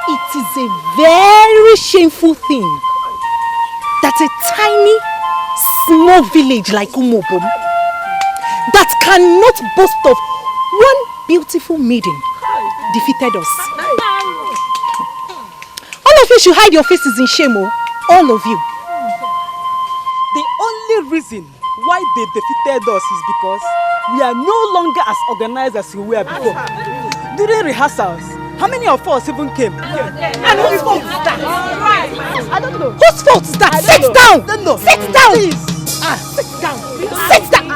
It is a very shameful thing that a tiny, small village like Umobom that cannot boast of one beautiful maiden defeated us. All of you should hide your faces in shame, all of you. The only reason why they defeated us is because we are no longer as organized as we were before. During rehearsals, how many of us even came? And whose fault is that? I don't know. Whose fault is that? Sit down! No. Sit down! Please. Sit down! Sit down!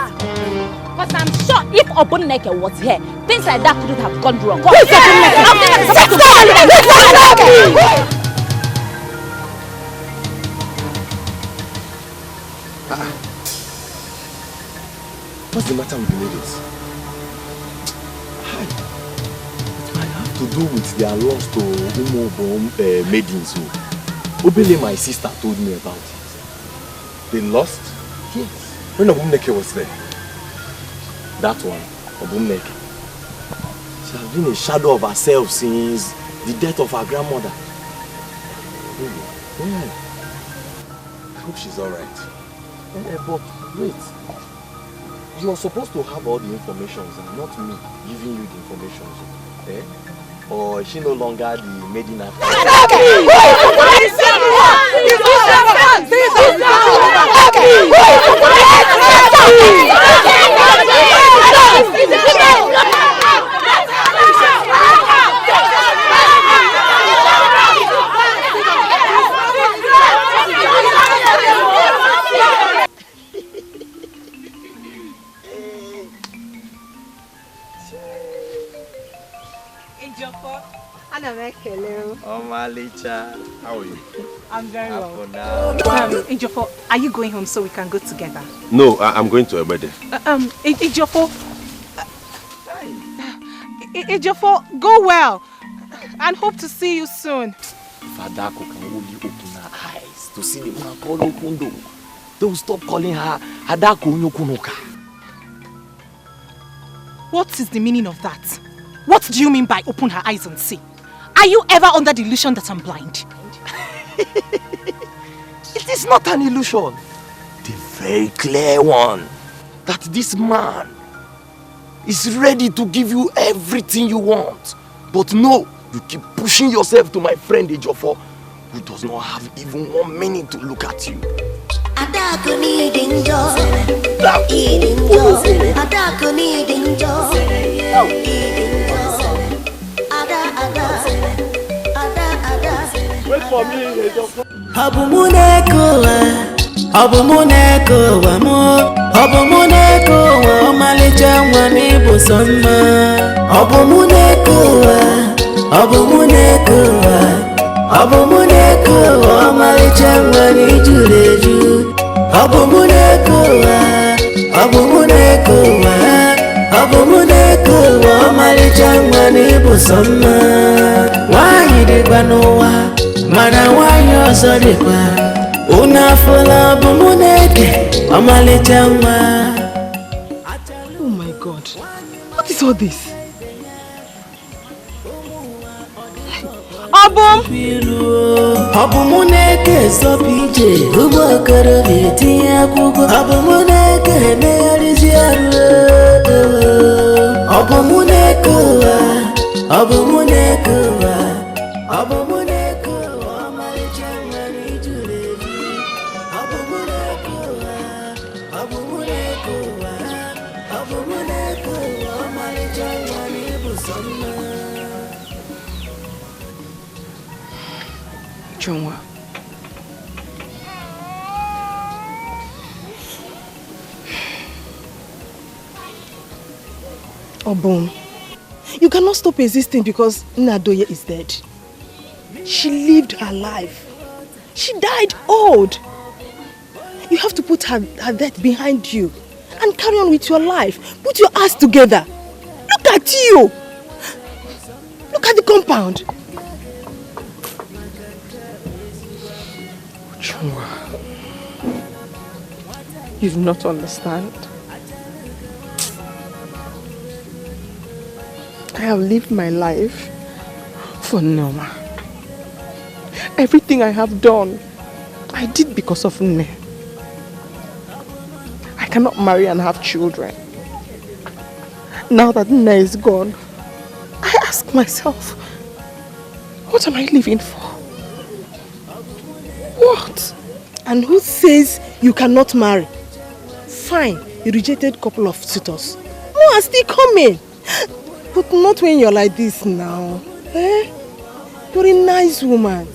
Because I'm sure if Obonneke was here, things like that couldn't have gone wrong. Who is Obonneke? Sit down! What's the matter with the ladies? It might have to do with their loss to Umobom maidens. Obele, my sister, told me about it. They lost? Yes. When Obumneke was there. That one, Obumneke. She has been a shadow of herself since the death of her grandmother. Yeah. I hope she's alright. But wait. You are supposed to have all the information and not me giving you the information. Eh? Or is she no longer the maiden after? Oh, Malicha. How are you? I'm very well. Ejiofor, are you going home so we can go together? No, I'm going to APETE. Ejiofor, Ejiofor, go well and hope to see you soon. Fadako can only open her eyes to see the man called Okundo. They will stop calling her Hadako Nyokunoka. What is the meaning of that? What do you mean by open her eyes and see? Are you ever under the illusion that I'm blind? It is not an illusion. The very clear one. That this man is ready to give you everything you want. But no, you keep pushing yourself to my friend Ejiofor, who does not have even 1 minute to look at you. Wait for me, Ejiofor. Oh my God, what is all this? Obum! Obumuneke sopije ubakara betiya kugo Obumuneke mealiziaru Obumuneke amalichangani juleji Obumuneke amalichangani busonna Chonwa. Obum, you cannot stop existing because Nnadoye is dead. She lived her life. She died old. You have to put her death behind you and carry on with your life. Put your ass together. Look at you. Look at the compound. You do not understand. I have lived my life For Nneoma. Everything I have done, I did because of Nne. I cannot marry and have children. Now that Nne is gone, I ask myself, what am I living for? What? And who says you cannot marry? Fine, you rejected a couple of suitors. More are still coming. But not when you're like this now. Eh? You're a nice woman.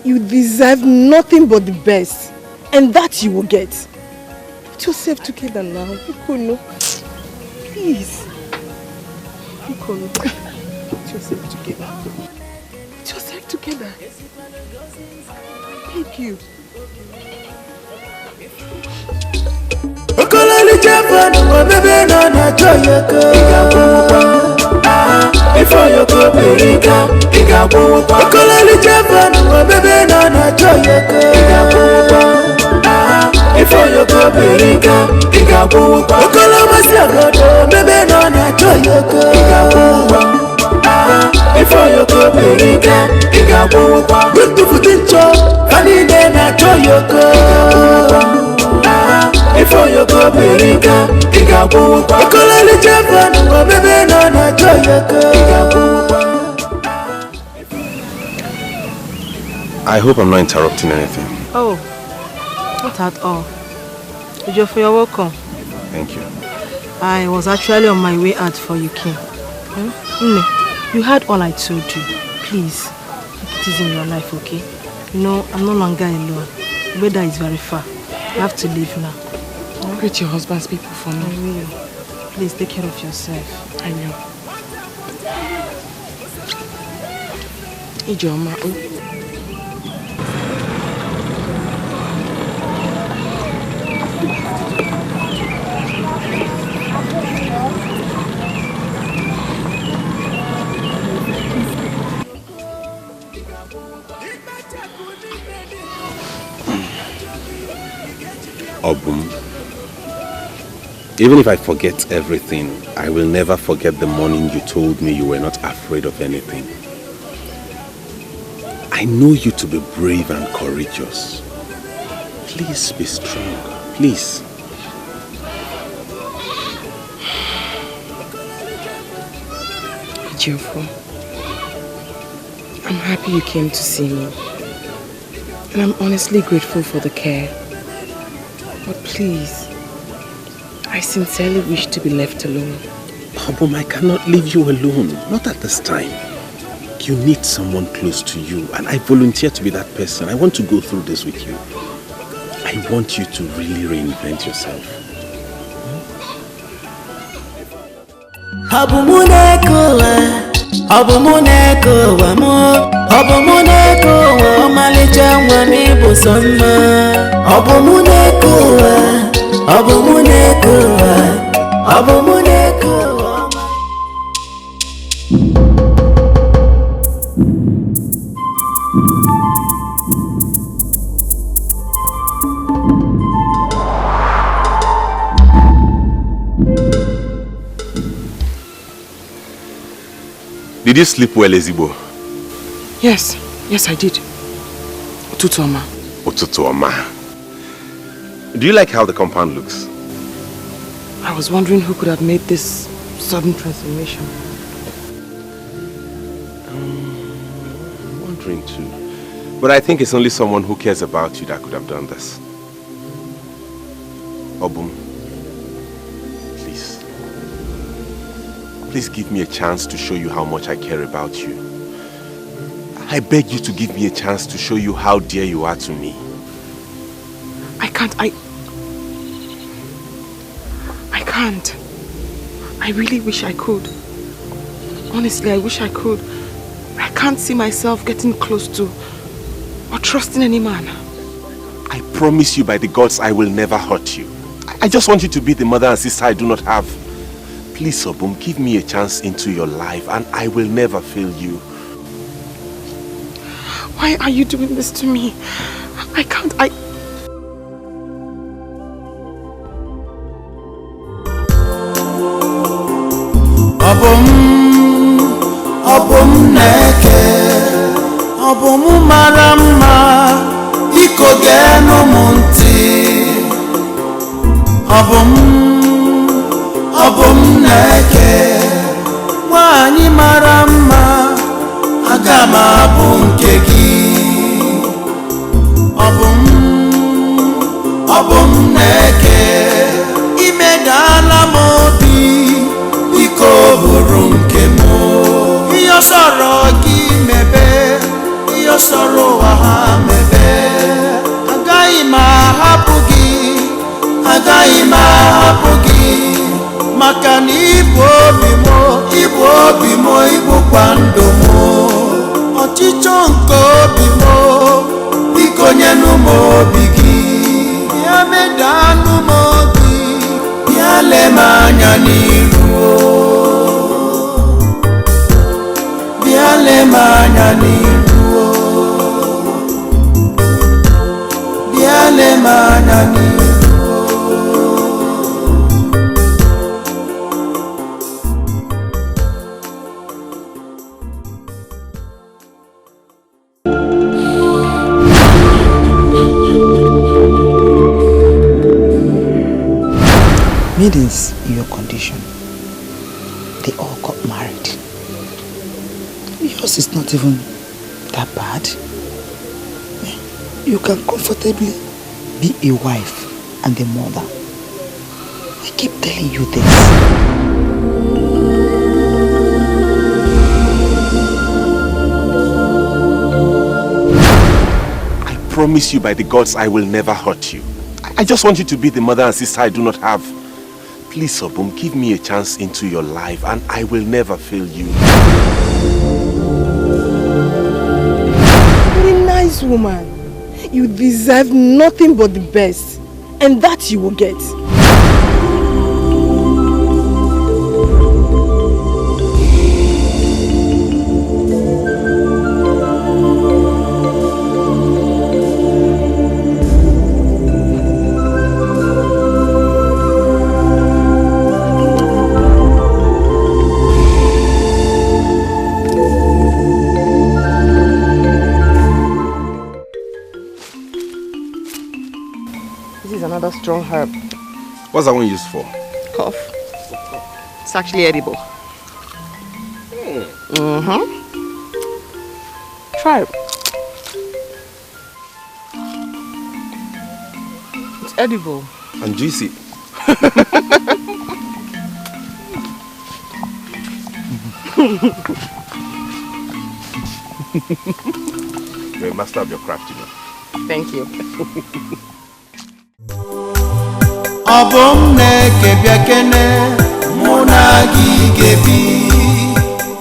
You deserve nothing but the best. And that you will get. Put yourself together now. Ikono. Please. Ikono. Put yourself together. Put yourself together. Thank you. Okololi Japan, oh baby, no na joyoko. Before you go Berika, Okololi Japan, oh baby, no na joyoko. Before you go Berika, Okoloma Siagodo, baby, no na joyoko. Before you go Berika, good to Futincho, Fanny na joyoko. Before you go Berika, Okololi Japan, oh baby, no na joyoko. I hope I'm not interrupting anything. Oh, not at all. You're welcome. Thank you. I was actually on my way out for you, King. You heard all I told you. Please, take it easy in your life, okay? You know, I'm no longer alone. The weather is very far. I have to leave now. Greet your husband's people for me. I will. Please take care of yourself. I will. Ijoma. Obum, even if I forget everything, I will never forget the morning you told me you were not afraid of anything. I know you to be brave and courageous. Please be strong, please. Jeffo, I'm happy you came to see me. And I'm honestly grateful for the care. But please, I sincerely wish to be left alone. Obum, I cannot leave you alone. Not at this time. You need someone close to you, and I volunteer to be that person. I want to go through this with you. I want you to really reinvent yourself. Did you sleep well, Ezigbo? Yes, I did. Ututu Oma. Ututu Oma. Do you like how the compound looks? I was wondering who could have made this sudden transformation. I'm wondering too. But I think it's only someone who cares about you that could have done this. Obum, please. Please give me a chance to show you how much I care about you. I beg you to give me a chance to show you how dear you are to me. I can't. I really wish I could. Honestly, I wish I could. I can't see myself getting close to or trusting any man. I promise you by the gods I will never hurt you. I just want you to be the mother and sister I do not have. Please, Obum, give me a chance into your life and I will never fail you. Why are you doing this to me? I can't. Obum Neke. Obomu marama iko genu munti Obum neke Wani marama Agama bunkegi Obum neke Imedala modi Iko burunke mo Iyo soroki mebe Iyo soro waha mebe Agaghị m ahapụgị maka na ibu obi m ibukwa ndụ m ọchịchọ nke obi m biko nyenụ m obi gị bịa medanụ m obi bịa lee m anya n'iru bịa lee m anya n'iru bịa lee m anya n'iru. Maidens in your condition, they all got married. Yours is not even that bad. You can comfortably be a wife and a mother. I keep telling you this. I promise you by the gods I will never hurt you. I just want you to be the mother and sister I do not have. Please, Obum, give me a chance into your life and I will never fail you. You're a nice woman. You deserve nothing but the best. And that you will get. Another strong herb. What's that one used for? Cough. It's actually edible. Try it. It's edible. And juicy. You're a master of your craft, you know. Thank you. Obum neke biakene munagi gebi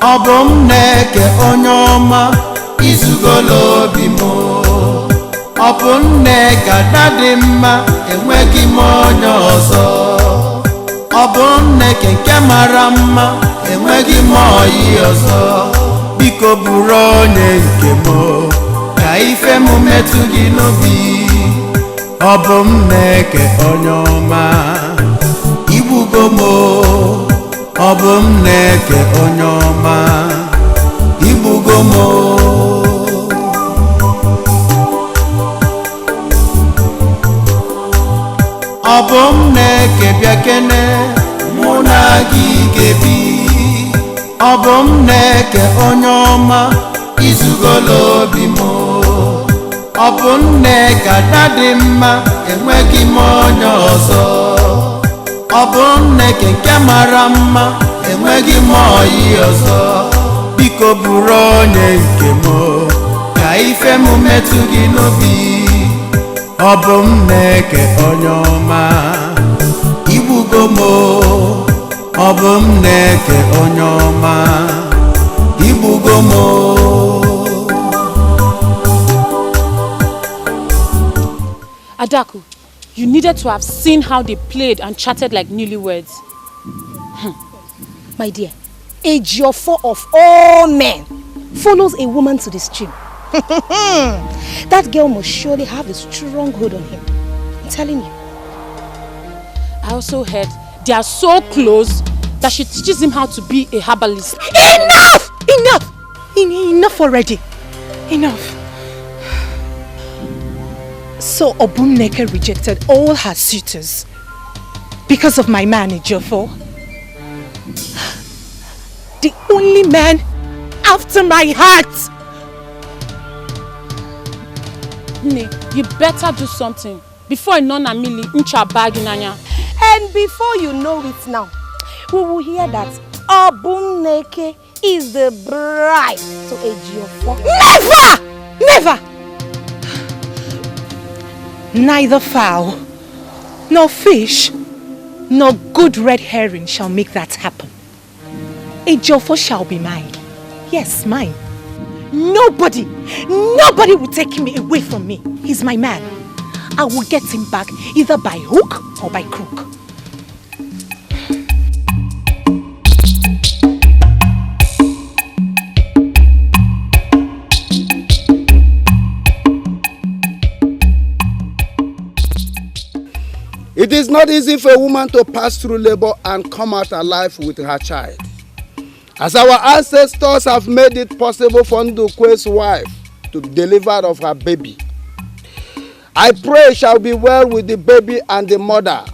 Obum neke onyoma izugolo bimo Obum neke dadima enwegi monyo ozo Obum neke nke mara mma enwegi moyi ozo Biko buru onye nke mo ka ife mu metu gị n'obi Obum neke onyoma ibugomo Obum neke onyoma ibugomo Obum neke biakene munagi gebi Obum neke onyoma izugolo bimo Obum neke dadima enwegi monyo ozo Obum neke nke mara mma enwegi moyi ozo Biko buru onye nke mo ka ife mu metu gị n'obi Obum neke onyoma ibugomo Obum neke onyoma ibugomo. Adaku, you needed to have seen how they played and chatted like newlyweds. My dear, a Geoffrey of all men follows a woman to the stream. That girl must surely have a strong hold on him. I'm telling you. I also heard they are so close that she teaches him how to be a herbalist. Enough! Enough! Enough already. Enough. So Obumneke rejected all her suitors because of my man Ejiofor. The only man after my heart. Nne, you better do something before I know Namili incha bag inanya. And before you know it now, we will hear that Obumneke is the bride to Ejiofor. Never! Never! Neither fowl, nor fish, nor good red herring shall make that happen. Ejiofor shall be mine. Yes, mine. Nobody will take him away from me. He's my man. I will get him back either by hook or by crook. It is not easy for a woman to pass through labor and come out alive with her child. As our ancestors have made it possible for Ndukwe's wife to deliver of her baby, I pray it shall be well with the baby and the mother.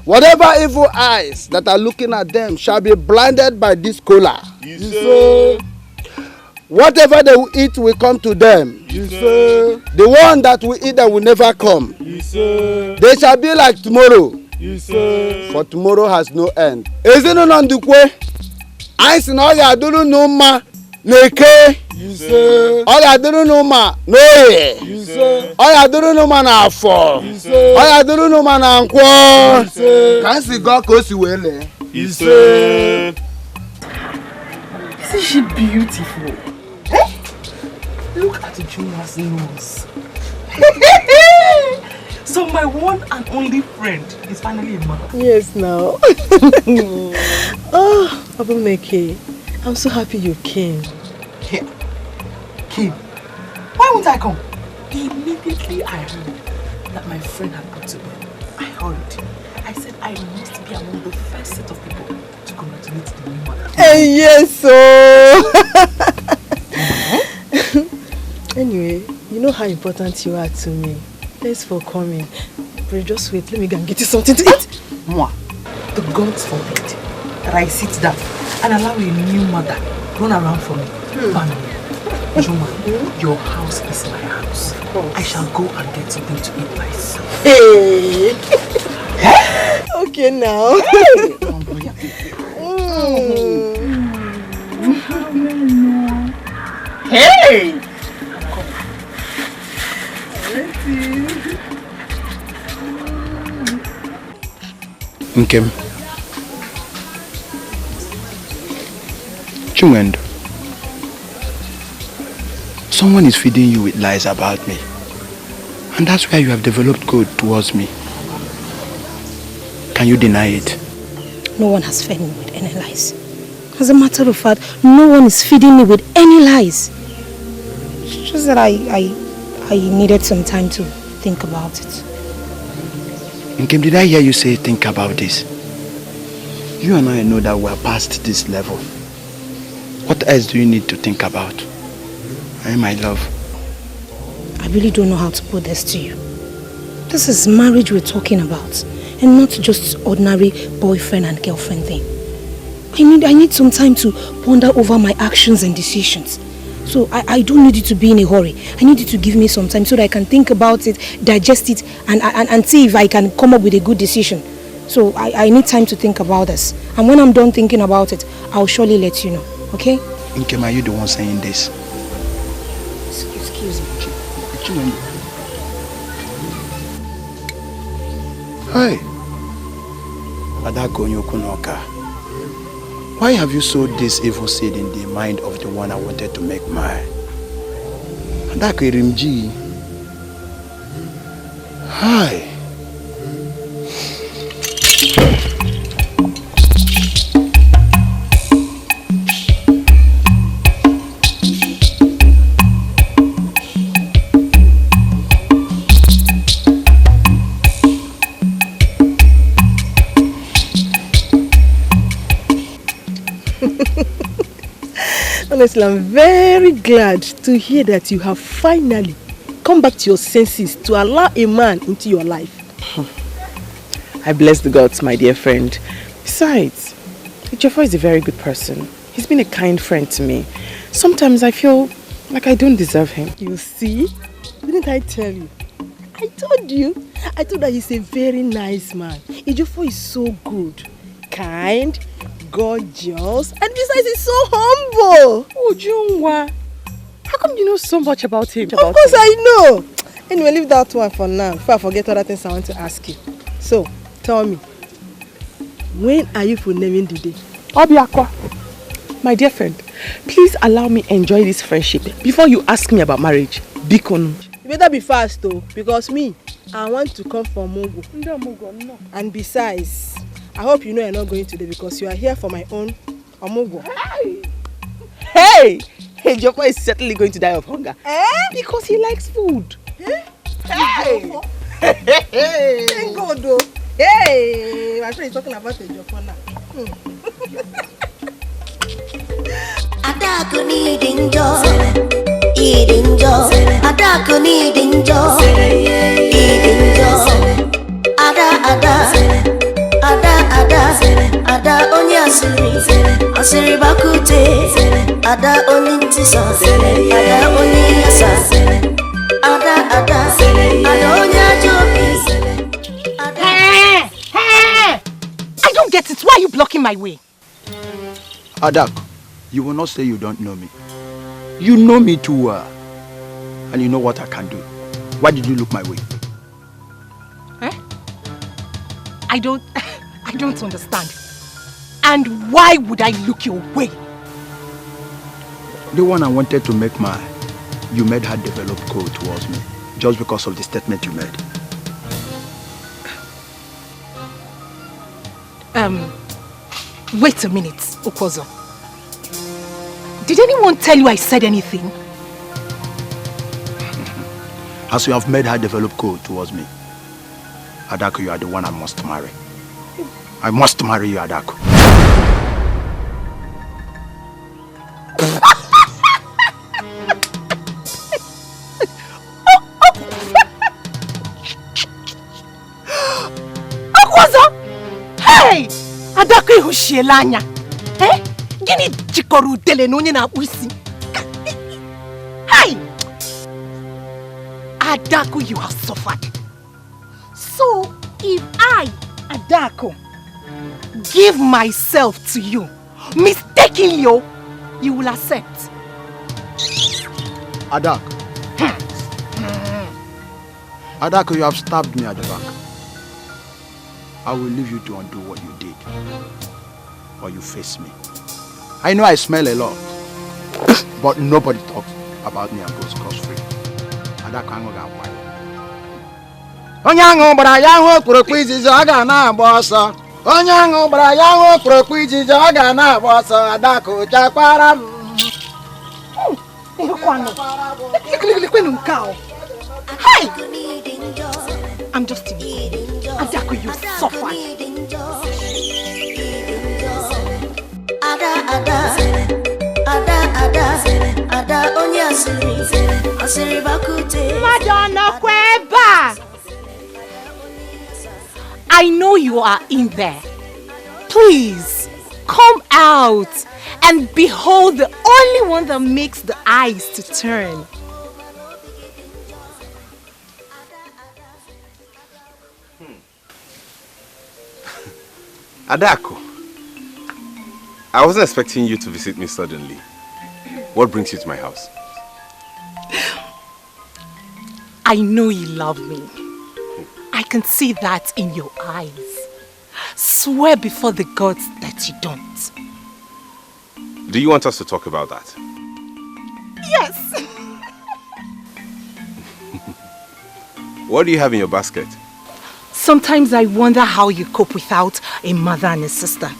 Whatever evil eyes that are looking at them shall be blinded by this cola. Whatever they will eat will come to them. The one that will eat them will never come. They shall be like tomorrow. For tomorrow has no end. Ezinu Ndukwe, I sin all ya dulu numa neke. All ya dulu numa noye. All ya dulu numa na afo. All ya dulu numa na nkwo. Kansi go kosi wele. Isn't she beautiful? Hey? Look at Juna's nose. So my one and only friend is finally a man. Yes, now. Oh, Obumneke, I'm so happy you came. Here. Came. Why won't I come? Immediately I heard that my friend had got to bed. I hurried. I said I must be among the first set of people to congratulate the new mother. Hey, yes, so. Anyway, you know how important you are to me. Thanks for coming. But just wait, let me go and get you something to eat. Moi, the gods forbid that I sit down and allow a new mother run around for me. Family. Juma, your house is my house. I shall go and get something to eat myself. Hey! Okay now. Hey! Nkem. Chumendo. Someone is feeding you with lies about me. And that's why you have developed good towards me. Can you deny it? No one has fed me with any lies. As a matter of fact, no one is feeding me with any lies. It's just that I needed some time to think about it. Nkem, did I hear you say think about this? You and I know that we're past this level. What else do you need to think about? Hey, my love. I really don't know how to put this to you. This is marriage we're talking about, and not just ordinary boyfriend and girlfriend thing. I need some time to ponder over my actions and decisions. So I don't need you to be in a hurry. I need you to give me some time so that I can think about it, digest it, and see if I can come up with a good decision. So I need time to think about this. And when I'm done thinking about it, I'll surely let you know. Okay? Nkem, are you the one saying this? Excuse me. Hi. Adako Nyokunoka. Why have you sowed this evil seed in the mind of the one I wanted to make mine? Adako Irimji. Hi. Honestly, I'm very glad to hear that you have finally come back to your senses to allow a man into your life. I bless the gods, my dear friend. Besides, Ejiofor is a very good person. He's been a kind friend to me. Sometimes I feel like I don't deserve him. You see? Didn't I tell you? I told you. I told that he's a very nice man. Ejiofor is so good, kind, gorgeous, and besides he's so humble. Oh, Junwa. How come you know so much about him? Of course I know. Anyway, leave that one for now before I forget other things I want to ask you. So, tell me, when are you for naming the day? Obiakwa. My dear friend, please allow me enjoy this friendship before you ask me about marriage. Bikon. You better be fast though, because me, I want to come from Mogo. No. And besides, I hope you know you're not going today because you are here for my own Omogo. Hey! Ejiofor is certainly going to die of hunger. Because he likes food. Hey! Thank God though. Hey! My friend is talking about Ejiofor now. Adaku needing joy, eating joy. Adaku needing joy, eating joy. Ada onye asiri bakute. Ada onye ntisa, ada onye yasa. Ada onye ajobi. I don't get it. Why are you blocking my way? Adaku, you will not say you don't know me. You know me too well. And you know what I can do. Why did you look my way? I don't understand. And why would I look your way? The one I wanted to make mine, you made her develop cold towards me. Just because of the statement you made. Wait a minute, Okozo. Did anyone tell you I said anything? As you have made her develop cold towards me, Adaku, you are the one I must marry. I must marry you, Adaku. Okozo! Hey! Adaku ihushielanya. Gini chikoru dele nonye na uisi. Hey! Adaku, you have suffered. So, if I, Adaku, give myself to you, mistakenly, you will accept. Adaku. Adaku, you have stabbed me at the back. I will leave you to undo what you did. Or you face me. I know I smell a lot. But nobody talks about me and goes scot-free. Adaku, I'm going to wipe. Onyango bara yango kurokwizi zaga na bossa. Onyango bara yango kurokwizi zaga na bossa. Adaku chakwara. Hey! I'm just kidding. Adaku, you suffered. Ada onye asiri bakute. Madonna Kweba! I know you are in there. Please, come out and behold the only one that makes the eyes to turn. Adaku, I wasn't expecting you to visit me suddenly. What brings you to my house? I know you love me. I can see that in your eyes. Swear before the gods that you don't. Do you want us to talk about that? Yes. What do you have in your basket? Sometimes I wonder how you cope without a mother and a sister.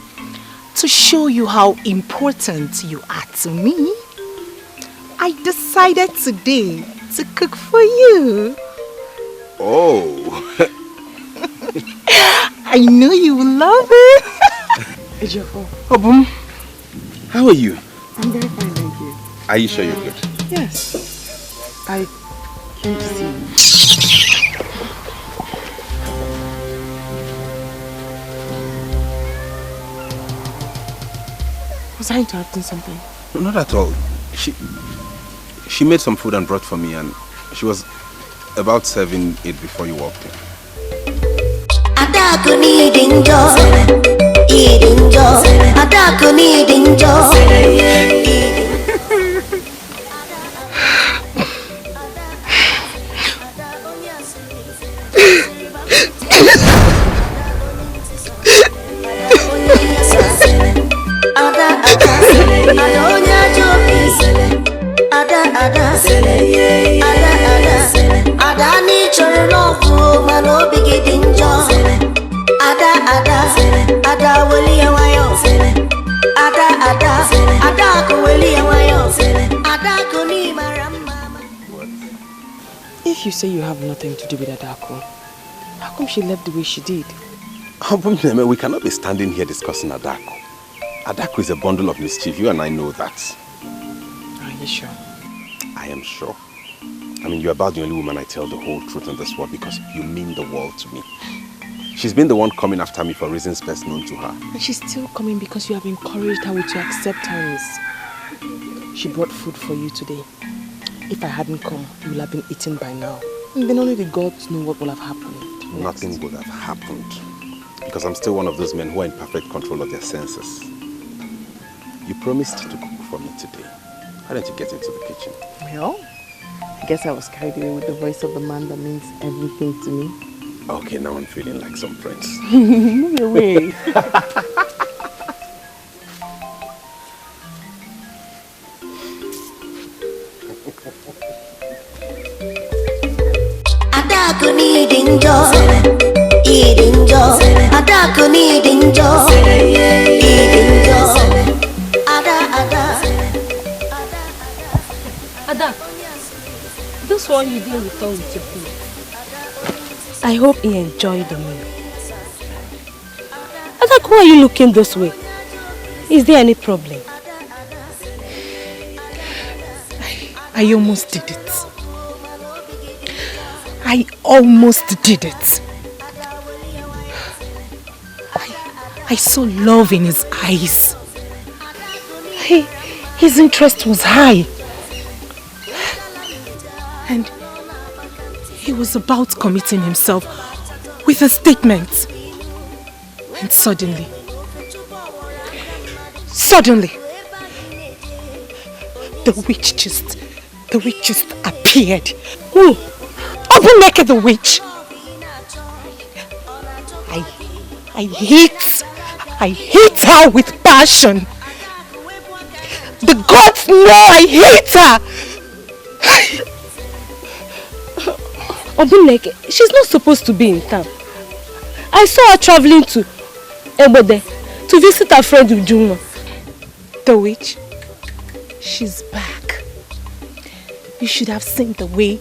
To show you how important you are to me, I decided today to cook for you. Oh. I know you will love it. Ejiofor. Obum, how are you? I'm very fine, thank you. Are you sure you're good? Yes. I came to see you. Was I interrupting something? No, not at all. She made some food and brought for me, and she was about serving it before you walked in. Adaku needing joy, eating joy. Adaku needing joy. If you say you have nothing to do with Adako, how come she left the way she did? We cannot be standing here discussing Adako. Adako is a bundle of mischief. You and I know that. Are you sure? I am sure. I mean, you're about the only woman I tell the whole truth in this world because you mean the world to me. She's been the one coming after me for reasons best known to her. And she's still coming because you have encouraged her with your acceptance. She brought food for you today. If I hadn't come, you would have been eaten by now. And then only the gods know what will have happened. Nothing would have happened. Because I'm still one of those men who are in perfect control of their senses. You promised to cook for me today. Why don't you get into the kitchen? Well, I guess I was carried away with the voice of the man that means everything to me. Okay, now I'm feeling like some friends. Move away. Adaku needing joy, eating joy. Adaku needing joy, eating joy. Ada, this one you didn't return with your food. I hope he enjoyed the meal. Ada, why are you looking this way? Is there any problem? I almost did it. I almost did it. I saw love in his eyes. His interest was high. And he was about committing himself with a statement. And suddenly, the witch just appeared. Who? Open-naked the witch. I hate her with passion. The gods know I hate her. Obuneke, she's not supposed to be in town. I saw her traveling to Ebode to visit her friend Ujunwa. The witch? She's back. You should have seen the way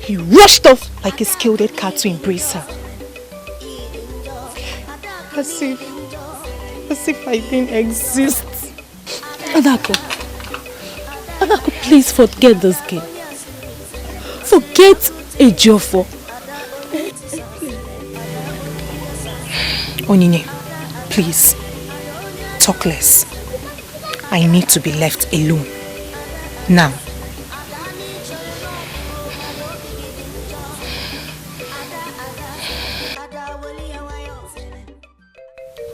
he rushed off like a scalded cat to embrace her. As if I didn't exist. Adako, please forget this game. Forget Ejiofor. Onyinye, please, talk less. I need to be left alone. Now.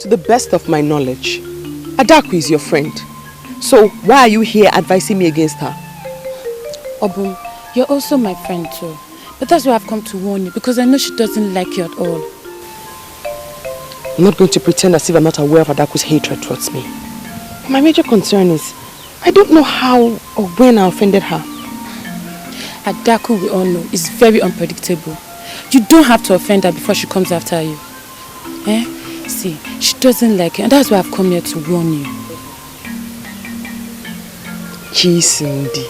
To the best of my knowledge, Adaku is your friend. So why are you here advising me against her? Obum, you're also my friend too. But that's why I've come to warn you, because I know she doesn't like you at all. I'm not going to pretend as if I'm not aware of Adaku's hatred towards me. My major concern is, I don't know how or when I offended her. Adaku, we all know, is very unpredictable. You don't have to offend her before she comes after you. See, she doesn't like you, and that's why I've come here to warn you. Chisindi.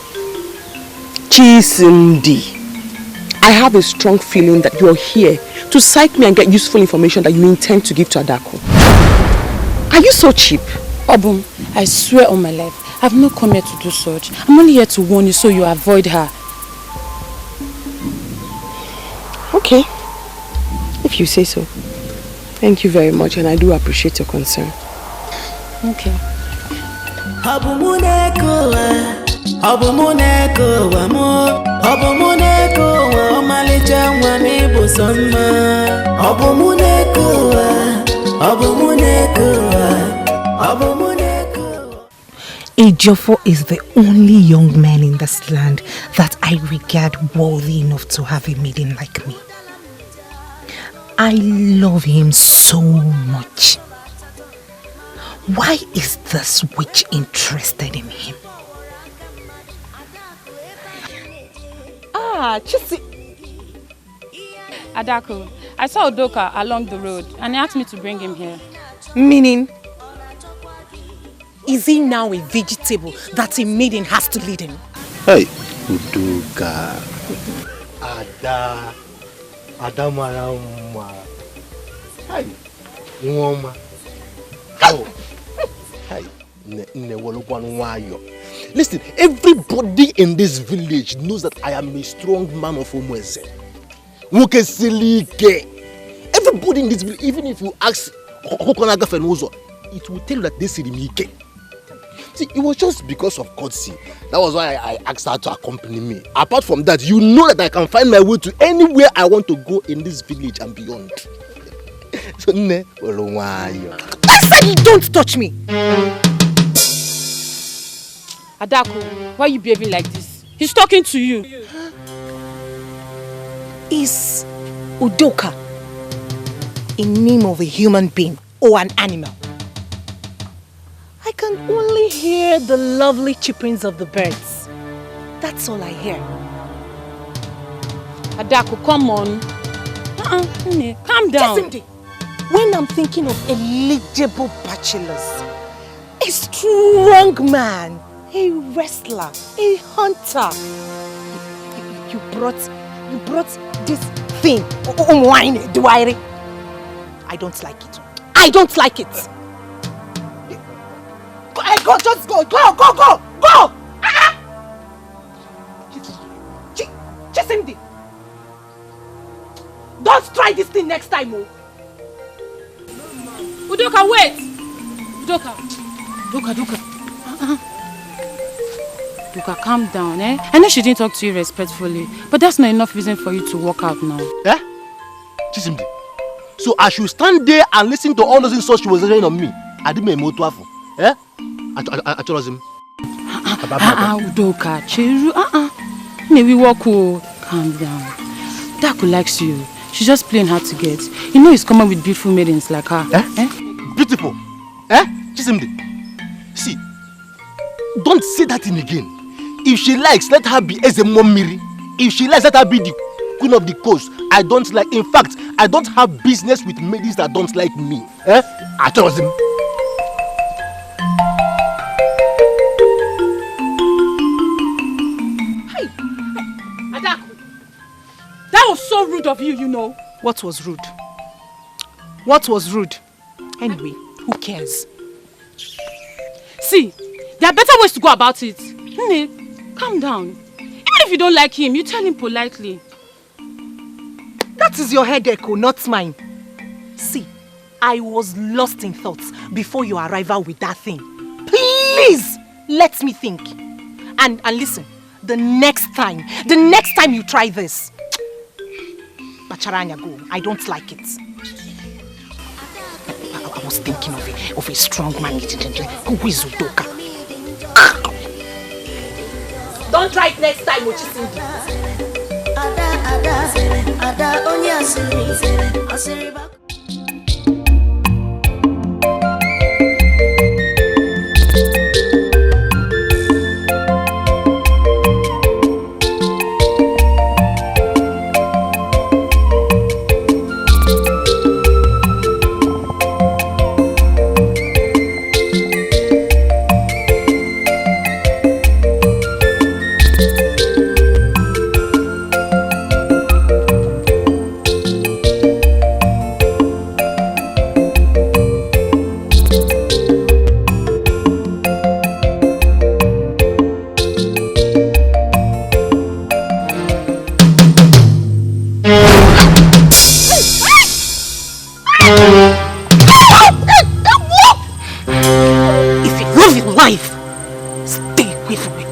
I have a strong feeling that you're here to psych me and get useful information that you intend to give to Adaku. Are you so cheap? Obum, I swear on my life, I've not come here to do such. I'm only here to warn you so you avoid her. Okay. If you say so. Thank you very much, and I do appreciate your concern. Okay. Ejiofor is the only young man in this land that I regard worthy enough to have a maiden like me. I love him so much. Why is this witch interested in him? Chisi. Adaku, I saw Udoka along the road and he asked me to bring him here. Meaning? Is he now a vegetable that a maiden has to lead him? Hey, Udoka. Ada mara mma. Hey, nwoma. Oh. Hey, nne wolokwa nwayo. Listen, everybody in this village knows that I am a strong man of Umweze. Everybody in this village, even if you ask Hokonaga Fenozo, it will tell you that they see me. See, it was just because of courtesy. That was why I asked her to accompany me. Apart from that, you know that I can find my way to anywhere I want to go in this village and beyond. So, I said don't touch me! Adaku, why are you behaving like this? He's talking to you. Is Udoka a name of a human being or an animal? I can only hear the lovely chirpings of the birds. That's all I hear. Adaku, come on. Calm down. When I'm thinking of eligible bachelors, a strong man, a wrestler, a hunter, you brought this thing, wine, Duaire. I don't like it. I don't like it. Go, just go. Chisimdi. Don't try this thing next time, oh. Udoka, wait. Udoka, calm down, eh? I know she didn't talk to you respectfully, but that's not enough reason for you to walk out now. Eh? Chisimdi. So I should stand there and listen to all those insults she was saying on me. I didn't make motuafu. Eh? I told him. Udoka, Chiru, Maybe walk. Calm down. Daku likes you. She's just playing hard to get. You know he's coming with beautiful maidens like her. Eh? Beautiful? Eh? Chisimdi. See, don't say that thing again. If she likes, let her be Ezemomiri. If she likes, let her be the queen of the coast. I don't like, in fact, I don't have business with maidens that don't like me. Eh? I told him. That was so rude of you, you know. What was rude? What was rude? Anyway, who cares? See, there are better ways to go about it. Calm down. Even if you don't like him, you tell him politely. That is your headache, not mine. See, I was lost in thoughts before your arrival with that thing. Please, let me think. And listen, the next time you try this, Bacharanya, go. I don't like it. I was thinking of a strong man. Who is Udoka? Don't try it next time, Ochisimdi.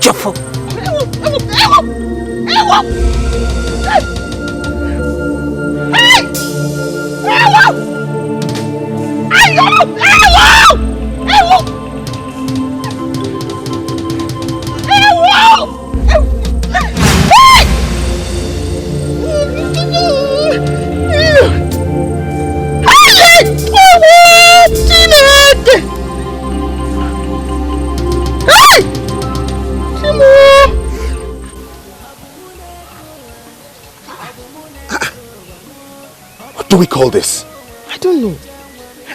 Jofo. What do we call this? I don't know.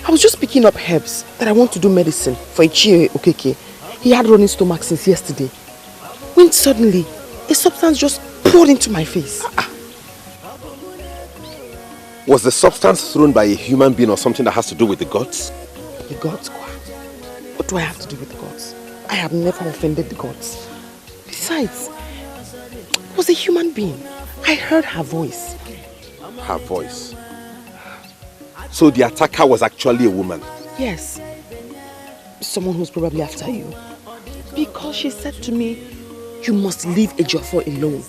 I was just picking up herbs that I want to do medicine for Ichie Okeke. He had running stomach since yesterday. When suddenly, a substance just poured into my face. Was the substance thrown by a human being or something that has to do with the gods? The gods, Kwa. What do I have to do with the gods? I have never offended the gods. Besides, it was a human being. I heard her voice. Her voice? So the attacker was actually a woman? Yes. Someone who's probably after you. Because she said to me, you must leave Ejiofor alone.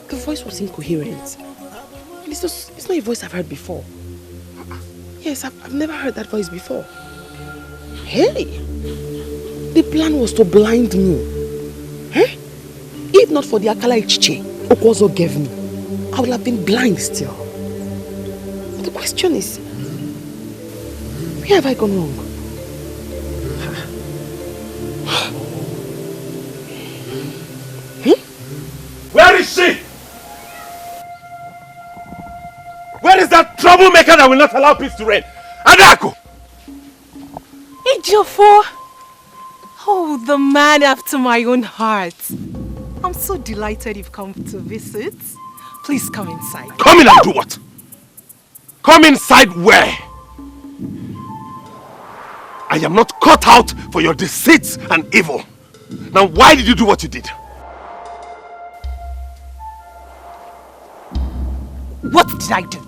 The voice was incoherent. And it's not a voice I've heard before. Yes, I've never heard that voice before. Hey! The plan was to blind me. Eh? If not for the Akala Ichiche Okwozo gave me, I would have been blind still. But the question is, where have I gone wrong? Where is she? Where is that troublemaker that will not allow peace to reign? Adako! Ejiofor! Oh, the man after my own heart. I'm so delighted you've come to visit. Please come inside. Come in and do what? Come inside where? I am not cut out for your deceits and evil. Now why did you do what you did? What did I do?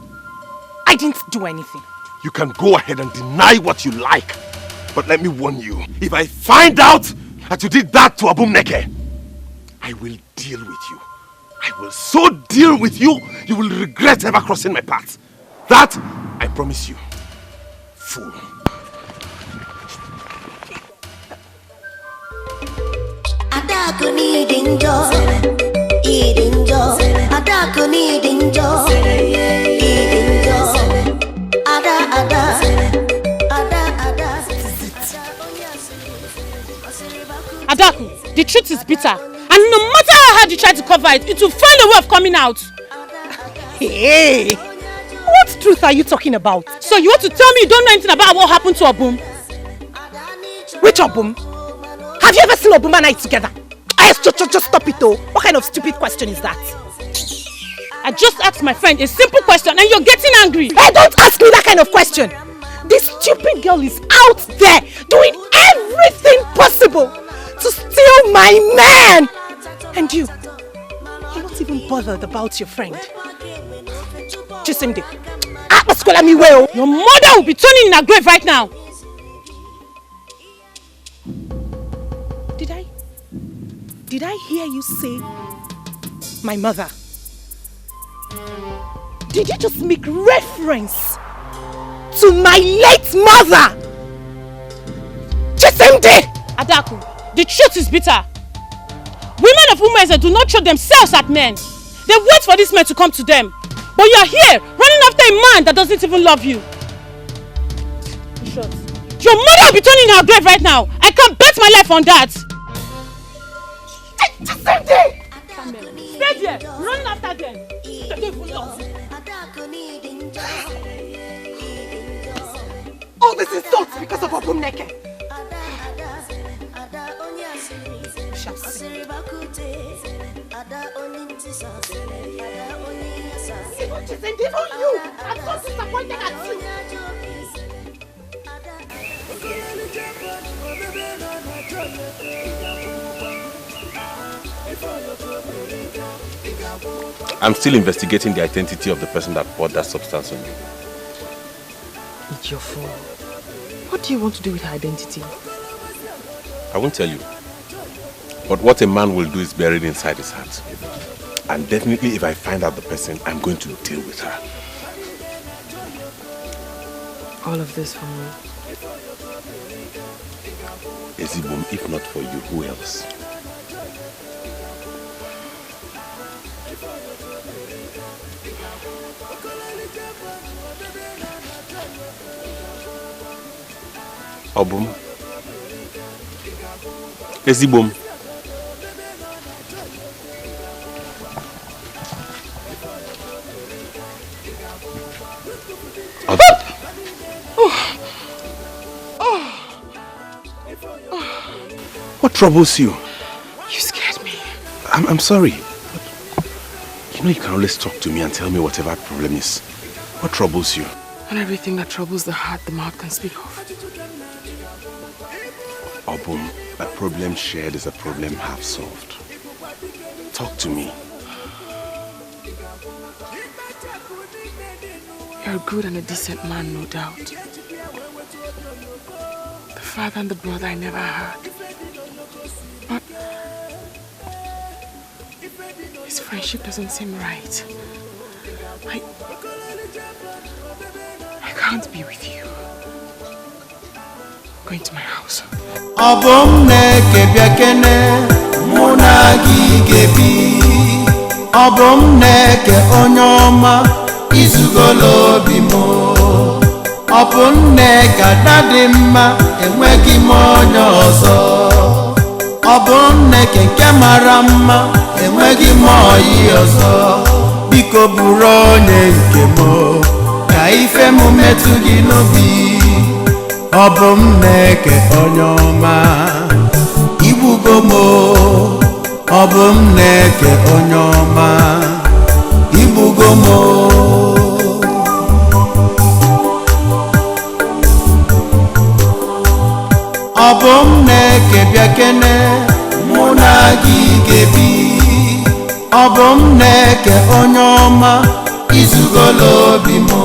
I didn't do anything. You can go ahead and deny what you like. But let me warn you, if I find out that you did that to Abumneke, I will deal with you. I will so deal with you, you will regret ever crossing my path. That, I promise you. Fool. Adaku needing joy, eating joy. Adaku needing joy, eating joy. Adaku, the truth is bitter. And no matter how hard you try to cover it, it will find a way of coming out. Hey! What truth are you talking about? So you want to tell me you don't know anything about what happened to Obum? Which Obum? Have you ever seen Obum and I together? Just stop it though. What kind of stupid question is that? I just asked my friend a simple question and you're getting angry. Hey, don't ask me that kind of question. This stupid girl is out there doing everything possible to steal my man. And you're not even bothered about your friend. Chisimde, your mother will be turning in her grave right now. Did I hear you say my mother? Did you just make reference to my late mother? Chisimde! Adaku, the truth is bitter. Women of UGEZU do not throw themselves at men. They wait for this man to come to them. But you are here, running after a man that doesn't even love you. Your mother will be turning in her grave right now. I can bet my life on that. Stay there, running after them. They don't even love you. All this is thoughts because of Abumneke. Shall see. Even you! I'm so disappointed at you! I'm still investigating the identity of the person that poured that substance on you. It's your fault. What do you want to do with her identity? I won't tell you. But what a man will do is buried inside his heart. And definitely if I find out the person, I'm going to deal with her. All of this for me. Ezibom, if not for you, who else? Obum. Ezibom. What troubles you? You scared me. I'm sorry. You know you can always talk to me and tell me whatever problem is. What troubles you? And everything that troubles the heart, the mouth can speak of. Obum, a problem shared is a problem half solved. Talk to me. You're a good and a decent man, no doubt. The father and the brother I never had. But his friendship doesn't seem right. I can't be with you. Going to my house. Obomne kebiakene munagi gebi. Obomne ke onyoma izugolo bimo. Obomne kadadima enwegi monyo ozo. Obomne ke kemarama enwegi moyi ozo. Biko buronye nkemo ka ife mu metugi nobi. Obomneke onyoma ibugomo. Obomneke onyoma ibugomo. Obomneke biakene munagi gebi. Obomneke onyoma izugolo bimo.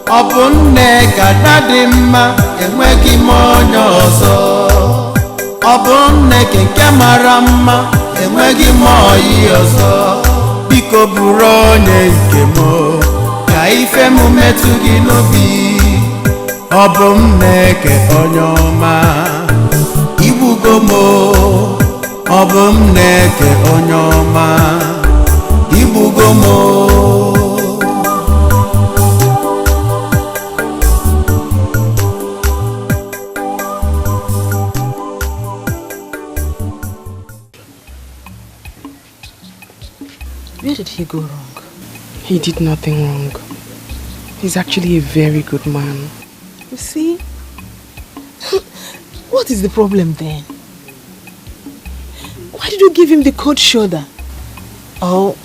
Obonne kadadima enwegi monyo ozo. Obonne kenke marama enwegi moyi ozo. Biko buronye nkemo ka ife mu metugi nobi. Obonne ke onyoma ibugomo. Obonne ke onyoma ibugomo. Where did he go wrong? He did nothing wrong. He's actually a very good man. You see? What is the problem then? Why did you give him the cold shoulder? Or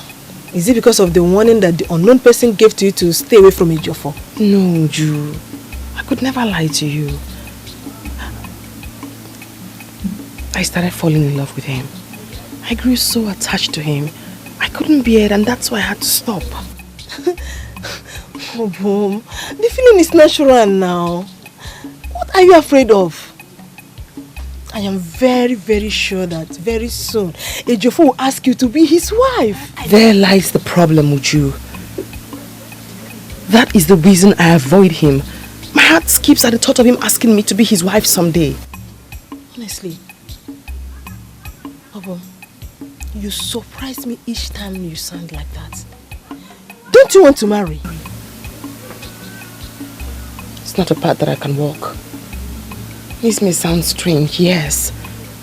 is it because of the warning that the unknown person gave to you to stay away from Ejiofor? No, Ju. I could never lie to you. I started falling in love with him. I grew so attached to him. I couldn't bear it, and that's why I had to stop. Oh, Boom. The feeling is natural now. What are you afraid of? I am very, very sure that very soon Ejiofor will ask you to be his wife. There lies the problem, Uju. That is the reason I avoid him. My heart skips at the thought of him asking me to be his wife someday. Honestly, Bobo, you surprise me each time you sound like that. Don't you want to marry? It's not a path that I can walk. This may sound strange, yes,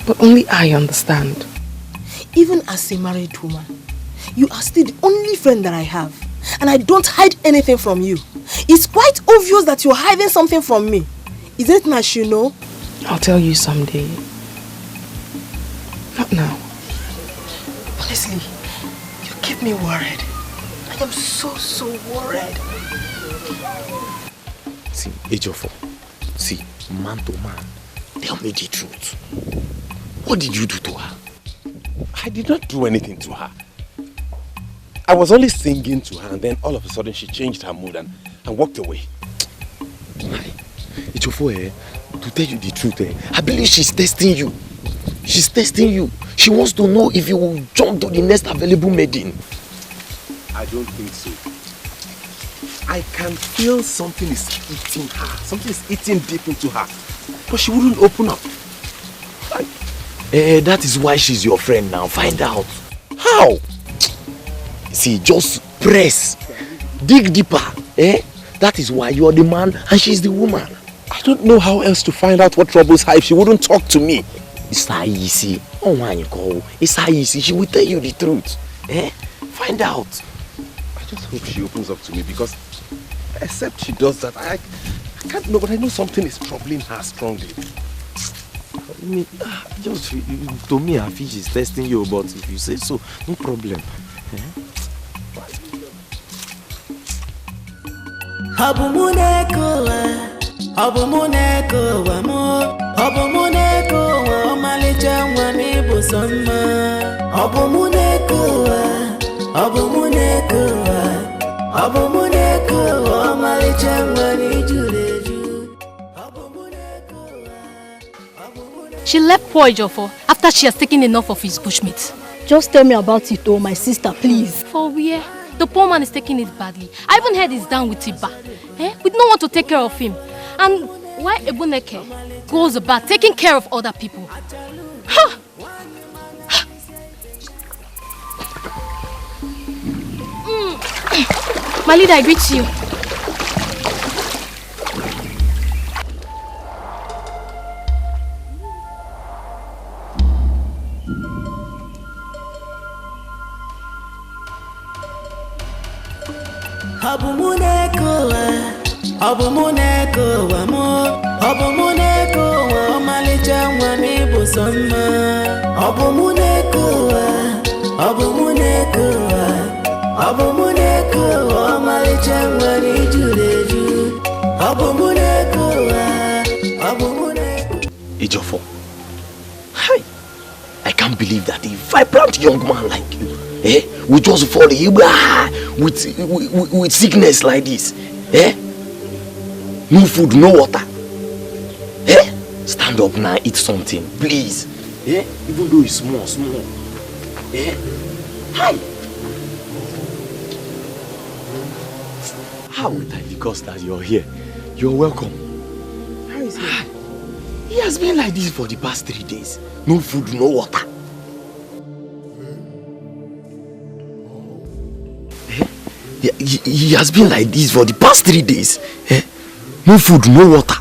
but only I understand. Even as a married woman, you are still the only friend that I have. And I don't hide anything from you. It's quite obvious that you're hiding something from me. Isn't it nice you know? I'll tell you someday. Not now. Honestly, you keep me worried. I am so worried. See, Ejiofor, see, man to man, tell me the truth. What did you do to her? I did not do anything to her. I was only singing to her, and then all of a sudden she changed her mood and walked away. Ejiofor, to tell you the truth, I believe she's testing you. She's testing you. She wants to know if you will jump to the next available maiden. I don't think so. I can feel something is eating her. Something is eating deep into her. But she wouldn't open up. That is why she's your friend now. Find out. How? See, just press. Dig deeper. That is why you are the man and she's the woman. I don't know how else to find out what troubles her if she wouldn't talk to me. It's not easy. Oh, when you call, it's not easy. She will tell you the truth. Find out. I just hope she opens up to me because except she does that, I can't know, but I know something is troubling her strongly. I mean, just to me, I feel she's testing you, but if you say so, no problem. She left poor Ejiofor after she has taken enough of his bushmeat. Just tell me about it, oh, my sister, please. For where? The poor man is taking it badly. I even heard he's down with Iba. With no one to take care of him. And why Ebuneke goes about taking care of other people? Huh? My leader, I greet you. Ejiofor, I can't believe that a vibrant young man like you will just fall with sickness like this. No food, no water. Stand up now, eat something, please. Even though it's small. How would I because that you're here? You're welcome. How is he? He has been like this for the past 3 days. No food, no water. He has been like this for the past 3 days. No food, no water.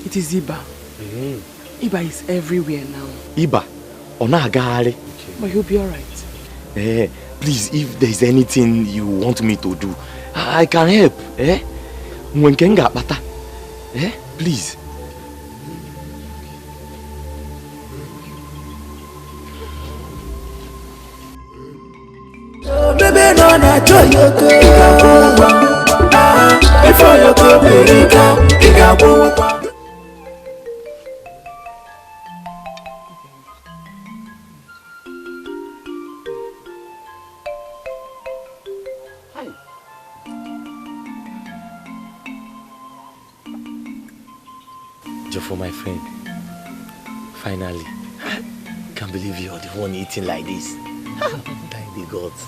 It is Iba. Iba is everywhere now. Iba, Onagari. But he'll be alright. Please, if there's anything you want me to do, I can help. When Kenga Bata. Please. For my friend, finally, can't believe you're the one eating like this. Thank the gods.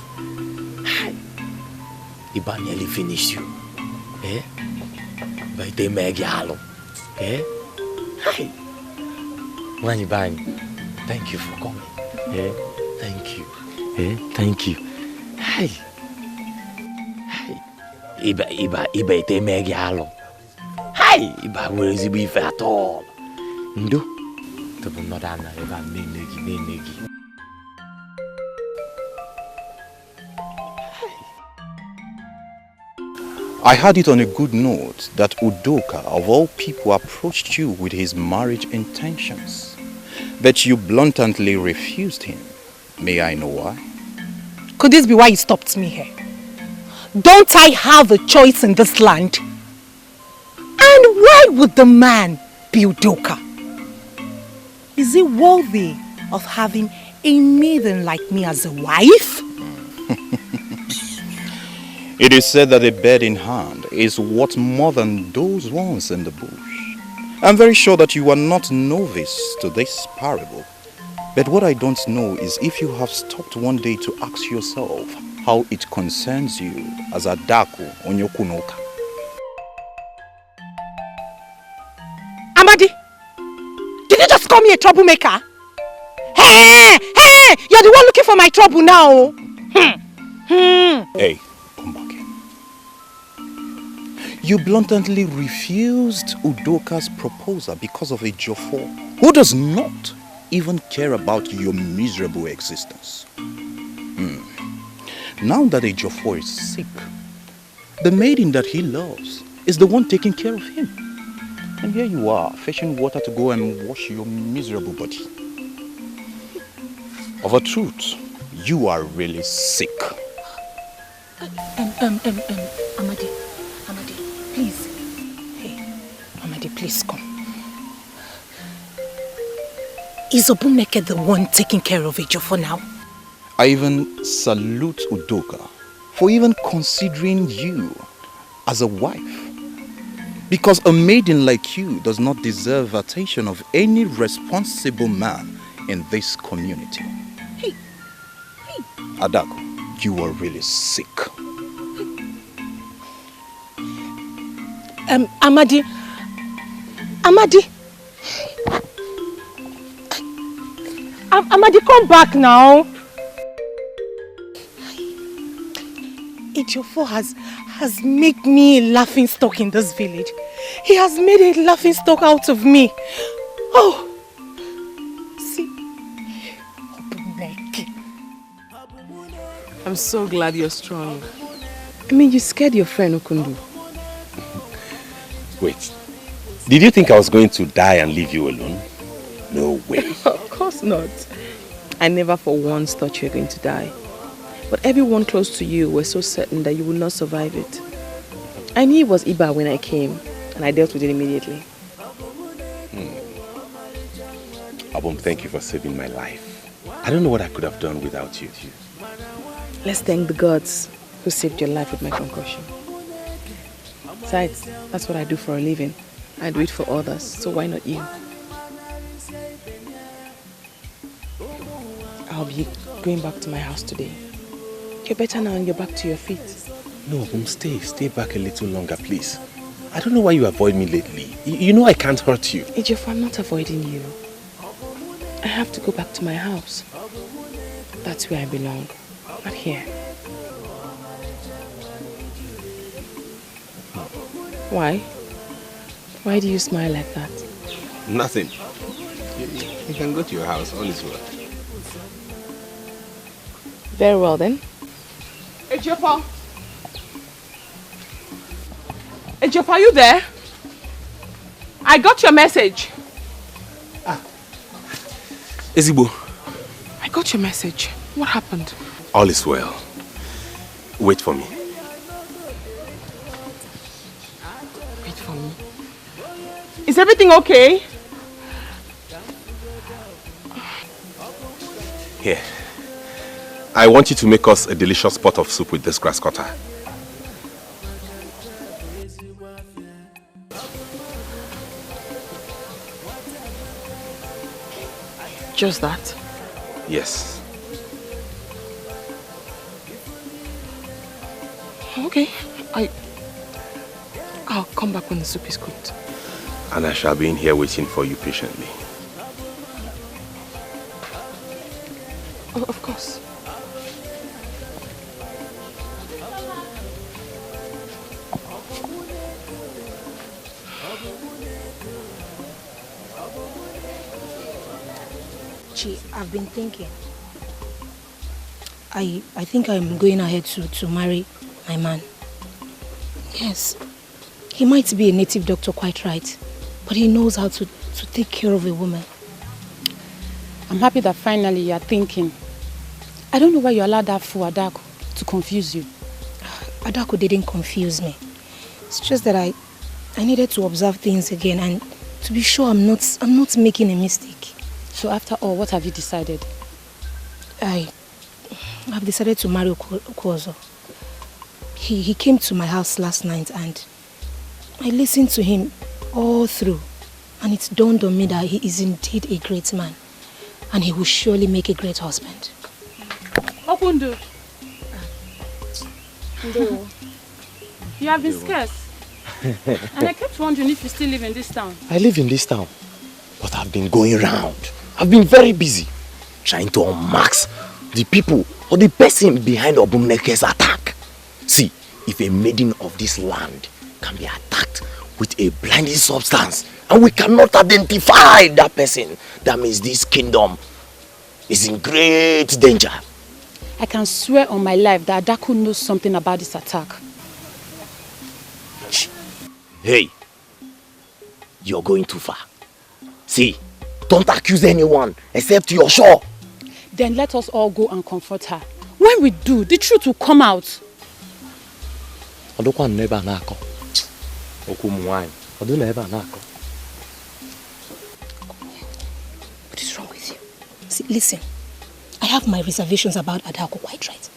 Iba nearly finished you. But they make you hollow. Bani, thank you for coming. Thank you. Thank you. Iba they make you hollow. Iba where is it at all? Ndo, to be not an ever negi. I had it on a good note that Udoka, of all people, approached you with his marriage intentions. But you bluntly refused him. May I know why? Could this be why you stopped me here? Don't I have a choice in this land? And why would the man be Udoka? Is he worthy of having a maiden like me as a wife? It is said that a bird in hand is worth more than those ones in the bush. I'm very sure that you are not novice to this parable. But what I don't know is if you have stopped one day to ask yourself how it concerns you as Adaku Onyokunoka. Amadi, did you just call me a troublemaker? Hey, you're the one looking for my trouble now. Hey, come back here. You bluntly refused Udoka's proposal because of a Jofo who does not even care about your miserable existence. Now that a Jofo is sick, the maiden that he loves is the one taking care of him. And here you are, fetching water to go and wash your miserable body. Of a truth, you are really sick. Amadi, please. Hey, Amadi, please come. Is Obumneke the one taking care of Ejofo now? I even salute Udoka for even considering you as a wife. Because a maiden like you does not deserve attention of any responsible man in this community. Hey. Adaku, you are really sick. Amadi, come back now. Ejofo has made me a laughing stock in this village. He has made a laughing stock out of me. Oh, see, I'm so glad you're strong. I mean, you scared your friend Okundu. Wait, did you think I was going to die and leave you alone? No way. Of course not. I never for once thought you were going to die. But everyone close to you were so certain that you would not survive it. I knew it was Iba when I came, and I dealt with it immediately. Abum, thank you for saving my life. I don't know what I could have done without you. Let's thank the gods who saved your life with my concussion. Besides, that's what I do for a living. I do it for others, so why not you? I'll be going back to my house today. You're better now and you're back to your feet. No, Abum, stay back a little longer, please. I don't know why you avoid me lately. You know I can't hurt you. Ejiofor, I'm not avoiding you. I have to go back to my house. That's where I belong, not here. Why? Why do you smile like that? Nothing. You can go to your house, all is well. Very well then. Ejiofor! Ejiofor, are you there? I got your message. Ezigbo. I got your message. What happened? All is well. Wait for me. Wait for me. Is everything okay? Here. I want you to make us a delicious pot of soup with this grass cutter. Just that? Yes. Okay. I'll come back when the soup is cooked. And I shall be in here waiting for you patiently. Oh, of course. I've been thinking. I think I'm going ahead to marry my man. Yes. He might be a native doctor, quite right. But he knows how to take care of a woman. I'm happy that finally you're thinking. I don't know why you allowed that fool Adaku to confuse you. Adaku didn't confuse me. It's just that I needed to observe things again and to be sure I'm not making a mistake. So after all, what have you decided? I've decided to marry Okwozo. He came to my house last night and I listened to him all through. And it dawned on me that he is indeed a great man. And he will surely make a great husband. Okundu. You have been scarce. And I kept wondering if you still live in this town. I live in this town, but I've been going around. I've been very busy trying to unmask the people or the person behind Obumneke's attack. See, if a maiden of this land can be attacked with a blinding substance and we cannot identify that person, that means this kingdom is in great danger. I can swear on my life that Adaku knows something about this attack. Hey, you're going too far. See, don't accuse anyone except you're sure. Then let us all go and comfort her. When we do, the truth will come out. What is wrong with you? See, listen, I have my reservations about Adaku, quite right.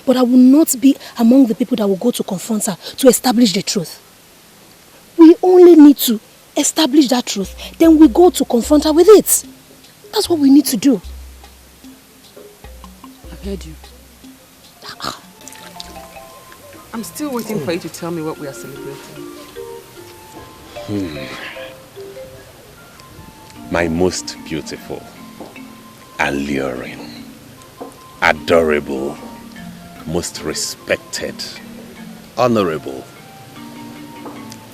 But I will not be among the people that will go to confront her to establish the truth. We only need to establish that truth, then we go to confront her with it. That's what we need to do. I've heard you. I'm still waiting for you to tell me what we are celebrating. My most beautiful, alluring, adorable, most respected, honorable,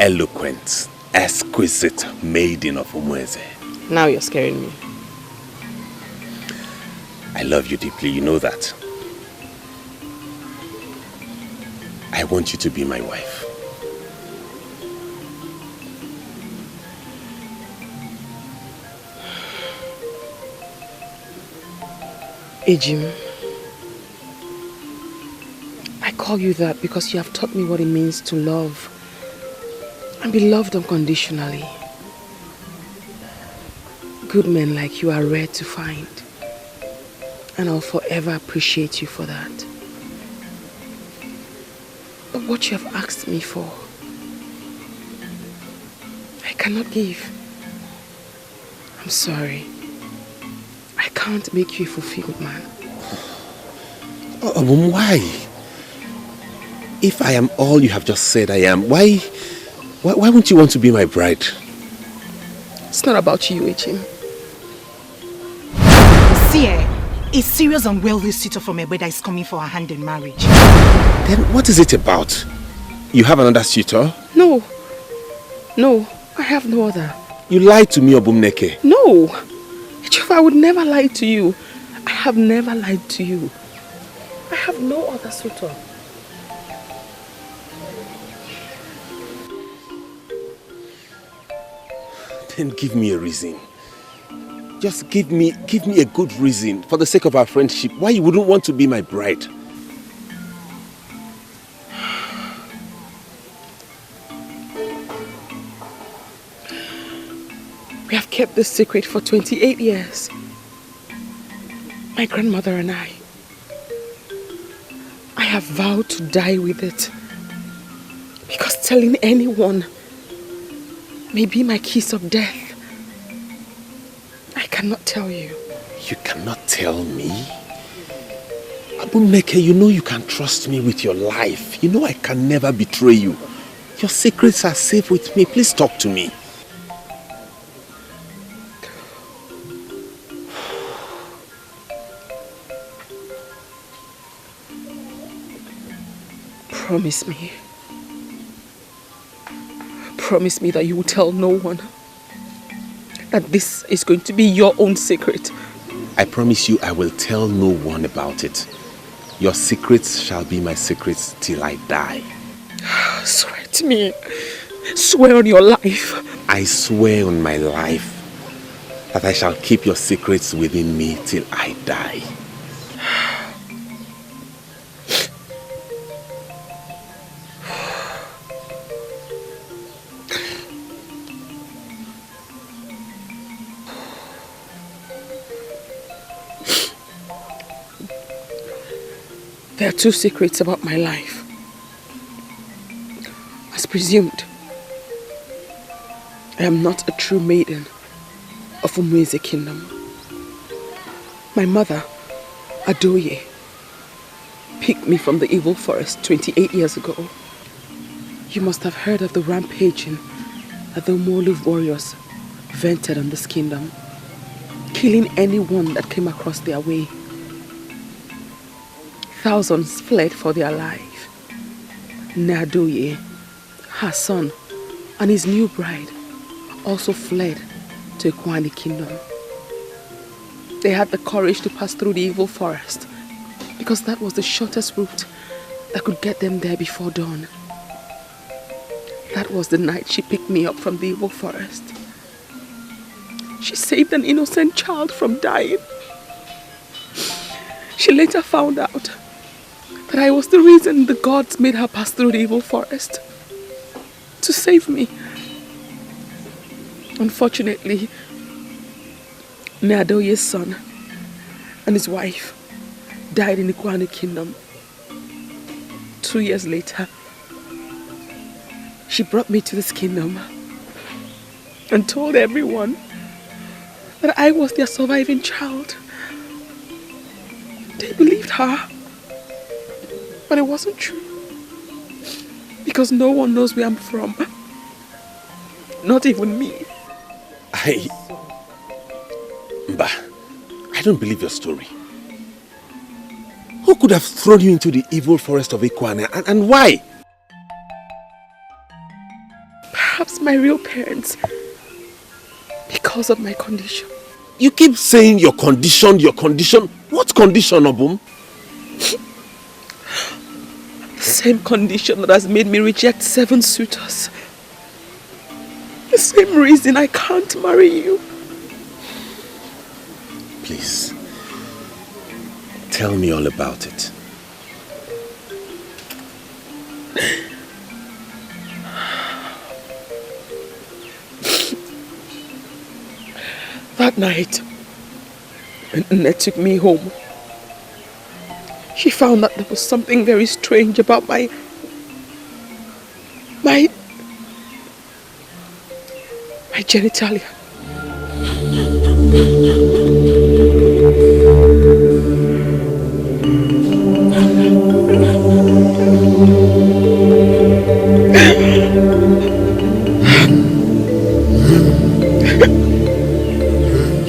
eloquent, exquisite maiden of Umueze. Now you're scaring me. I love you deeply, you know that. I want you to be my wife. Ejim, I call you that because you have taught me what it means to love and be loved unconditionally. Good men like you are rare to find, and I'll forever appreciate you for that. But what you have asked me for, I cannot give. I'm sorry. I can't make you a fulfilled man. Oh, why? If I am all you have just said I am, why won't you want to be my bride? It's not about you, Ejim. See, a serious and wealthy suitor from Ebeda is coming for her hand in marriage. Then what is it about? You have another suitor? No, I have no other. You lied to me, Obumneke. No, Ejim, I would never lie to you. I have never lied to you. I have no other suitor. Then give me a reason. Just give me a good reason for the sake of our friendship why you wouldn't want to be my bride. We have kept this secret for 28 years. My grandmother and I have vowed to die with it. Because telling anyone may be my kiss of death. I cannot tell you. You cannot tell me? Obumneke, you know you can trust me with your life. You know I can never betray you. Your secrets are safe with me. Please talk to me. Promise me. Promise me that you will tell no one. That this is going to be your own secret. I promise you I will tell no one about it. Your secrets shall be my secrets till I die. Swear to me. Swear on your life. I swear on my life that I shall keep your secrets within me till I die. There are two secrets about my life. As presumed, I am not a true maiden of Umueze kingdom. My mother, Adoye, picked me from the evil forest 28 years ago. You must have heard of the rampaging that the Molu warriors vented on this kingdom, killing anyone that came across their way. Thousands fled for their life. Nadoye, her son, and his new bride also fled to Ekwani kingdom. They had the courage to pass through the evil forest because that was the shortest route that could get them there before dawn. That was the night she picked me up from the evil forest. She saved an innocent child from dying. She later found out that I was the reason the gods made her pass through the evil forest to save me. Unfortunately, Nadoye's son and his wife died in the Ekwani kingdom. 2 years later, she brought me to this kingdom and told everyone that I was their surviving child. They believed her, but it wasn't true. Because no one knows where I'm from. Not even me. Mba, I don't believe your story. Who could have thrown you into the evil forest of Ekwani, and why? Perhaps my real parents. Because of my condition. You keep saying your condition, your condition. What condition, Obum? The same condition that has made me reject 7 suitors. The same reason I can't marry you. Please, tell me all about it. That night, when Nne took me home, she found that there was something very strange about my genitalia.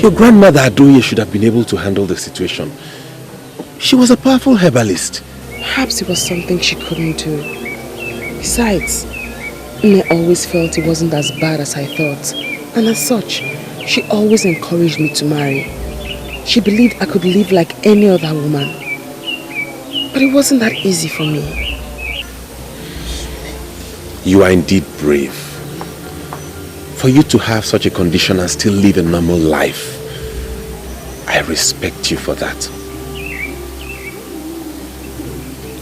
Your grandmother Adoye should have been able to handle the situation. She was a powerful herbalist. Perhaps it was something she couldn't do. Besides, Nne always felt it wasn't as bad as I thought. And as such, she always encouraged me to marry. She believed I could live like any other woman. But it wasn't that easy for me. You are indeed brave. For you to have such a condition and still live a normal life, I respect you for that.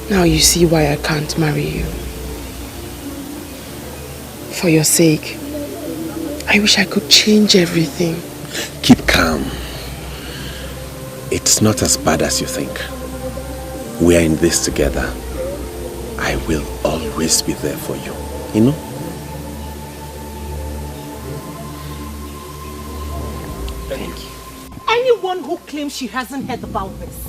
Now you see why I can't marry you. For your sake, I wish I could change everything. Keep calm. It's not as bad as you think. We are in this together. I will always be there for you. You know? Thank you. Anyone who claims she hasn't heard about this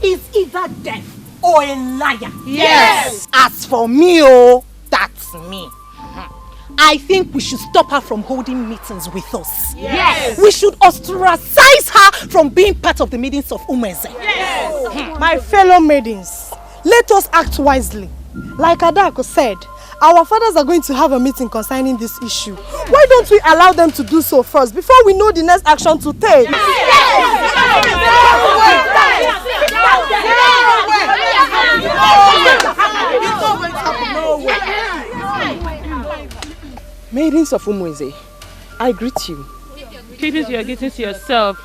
is either deaf or a liar. Yes. As for me, oh, that's me. I think we should stop her from holding meetings with us. Yes. We should ostracize her from being part of the meetings of Umueze. Yes. My fellow maidens, let us act wisely. Like Adako said, our fathers are going to have a meeting concerning this issue. Why don't we allow them to do so first before we know the next action to take? Maidens of Umueze, I greet you. Greetings you are greeting to yourself.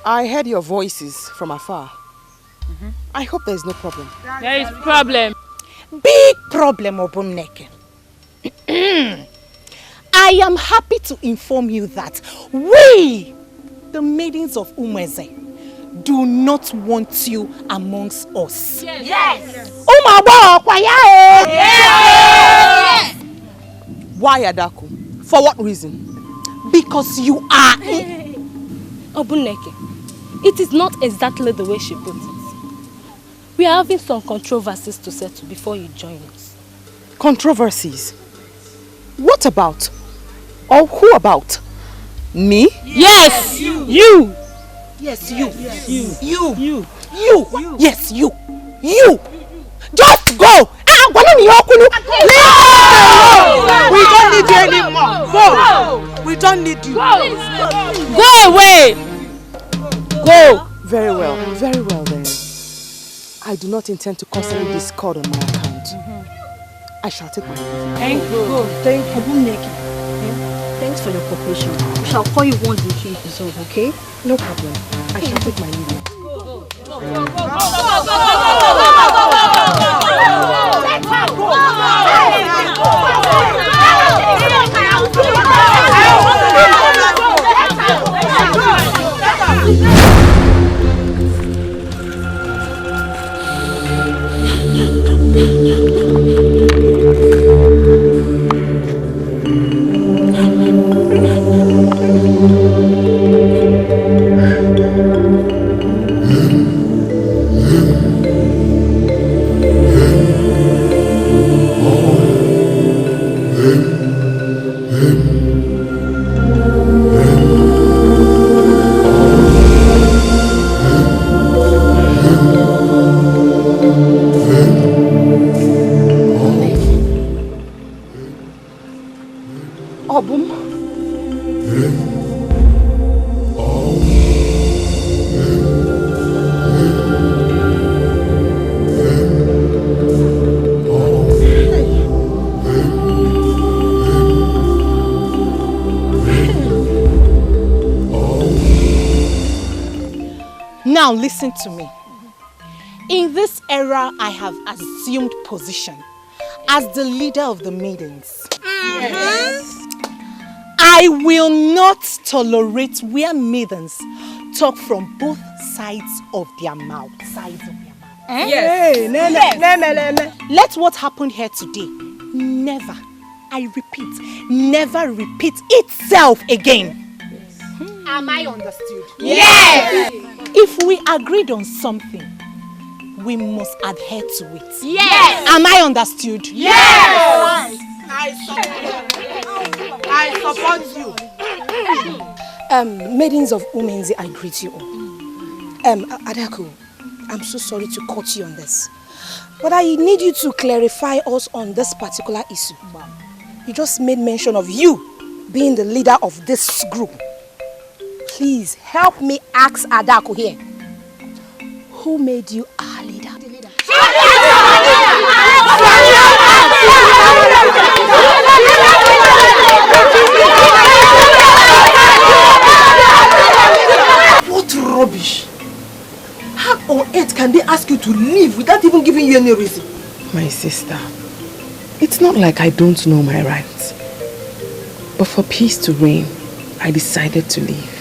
I heard your voices from afar. I hope there is no problem. There is problem. Big problem, Obumneke. I am happy to inform you that we, the maidens of Umueze, do not want you amongst us. Yes. Yes. Why, Adaku? For what reason? Because you are... Obuneke, it is not exactly the way she put it. We are having some controversies to settle before you join us. Controversies? What about? Or who about? Me? Yes! You! Yes, you. You. Yes, you. You! Just go! We don't need you anymore. Go! We don't need you. Go away! Go! Very well then. I do not intend to constantly discord on my account. I shall take my leave. Thank you. Thank you. Obuneke. Thanks for your cooperation. We shall call you once the case is over, okay? No problem. I shall take my leave. Now listen to me. In this era, I have assumed position as the leader of the maidens. I will not tolerate where maidens talk from both sides of their mouth. Yes. Let what happened here today never, I repeat, never repeat itself again. Am I understood? Yes! If we agreed on something, we must adhere to it. Yes! Am I understood? Yes! I support you. Maidens of Umenzi, I greet you all. Adaku, I'm so sorry to cut you on this, but I need you to clarify us on this particular issue. You just made mention of you being the leader of this group. Please help me ask Adaku here. Who made you our leader? What rubbish! How on earth can they ask you to leave without even giving you any reason? My sister, it's not like I don't know my rights. But for peace to reign, I decided to leave.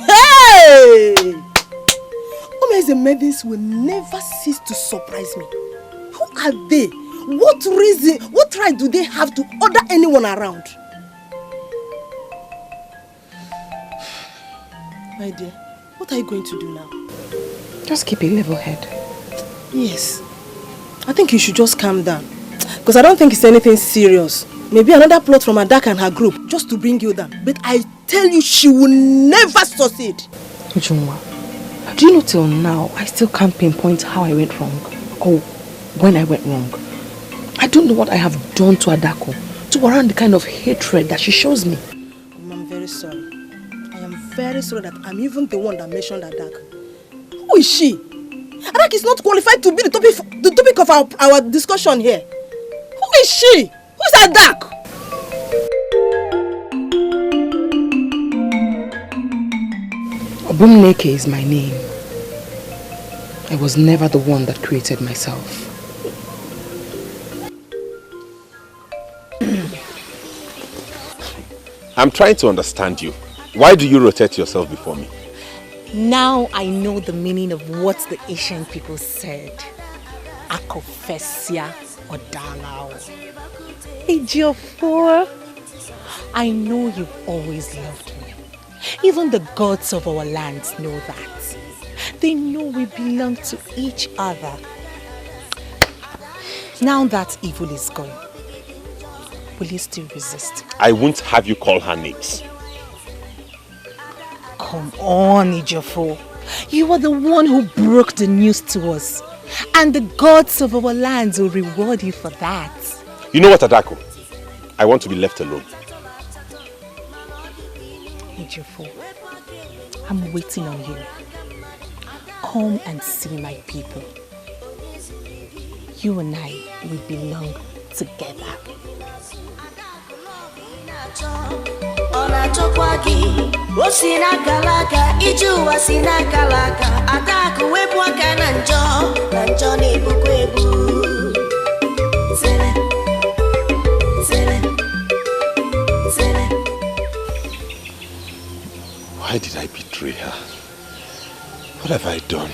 Hey! The maidens will never cease to surprise me. Who are they? What reason, what right do they have to order anyone around? My dear, what are you going to do now? Just keep a level head. Yes. I think you should just calm down. Because I don't think it's anything serious. Maybe another plot from Adaka and her group just to bring you down. But I tell you, she will never succeed. Ujunwa, do you know till now, I still can't pinpoint how I went wrong. Or when I went wrong. I don't know what I have done to Adako to warrant the kind of hatred that she shows me. I'm very sorry. I am very sorry that I'm even the one that mentioned Adaka. Who is she? Adaka is not qualified to be the topic of our discussion here. Who is she? Who is Adaka? Obumneke is my name. I was never the one that created myself. I'm trying to understand you. Why do you rotate yourself before me? Now I know the meaning of what the ancient people said. Akofesia or Dalao. Ejiofor, I know you've always loved me. Even the gods of our lands know that. They know we belong to each other. Now that evil is gone, will you still resist? I won't have you call her names. Come on, Ejiofor. You are the one who broke the news to us. And the gods of our lands will reward you for that. You know what, Adako? I want to be left alone. Ejiofor, I'm waiting on you. Come and see my people. You and I will belong together. Why did I betray her? What have I done?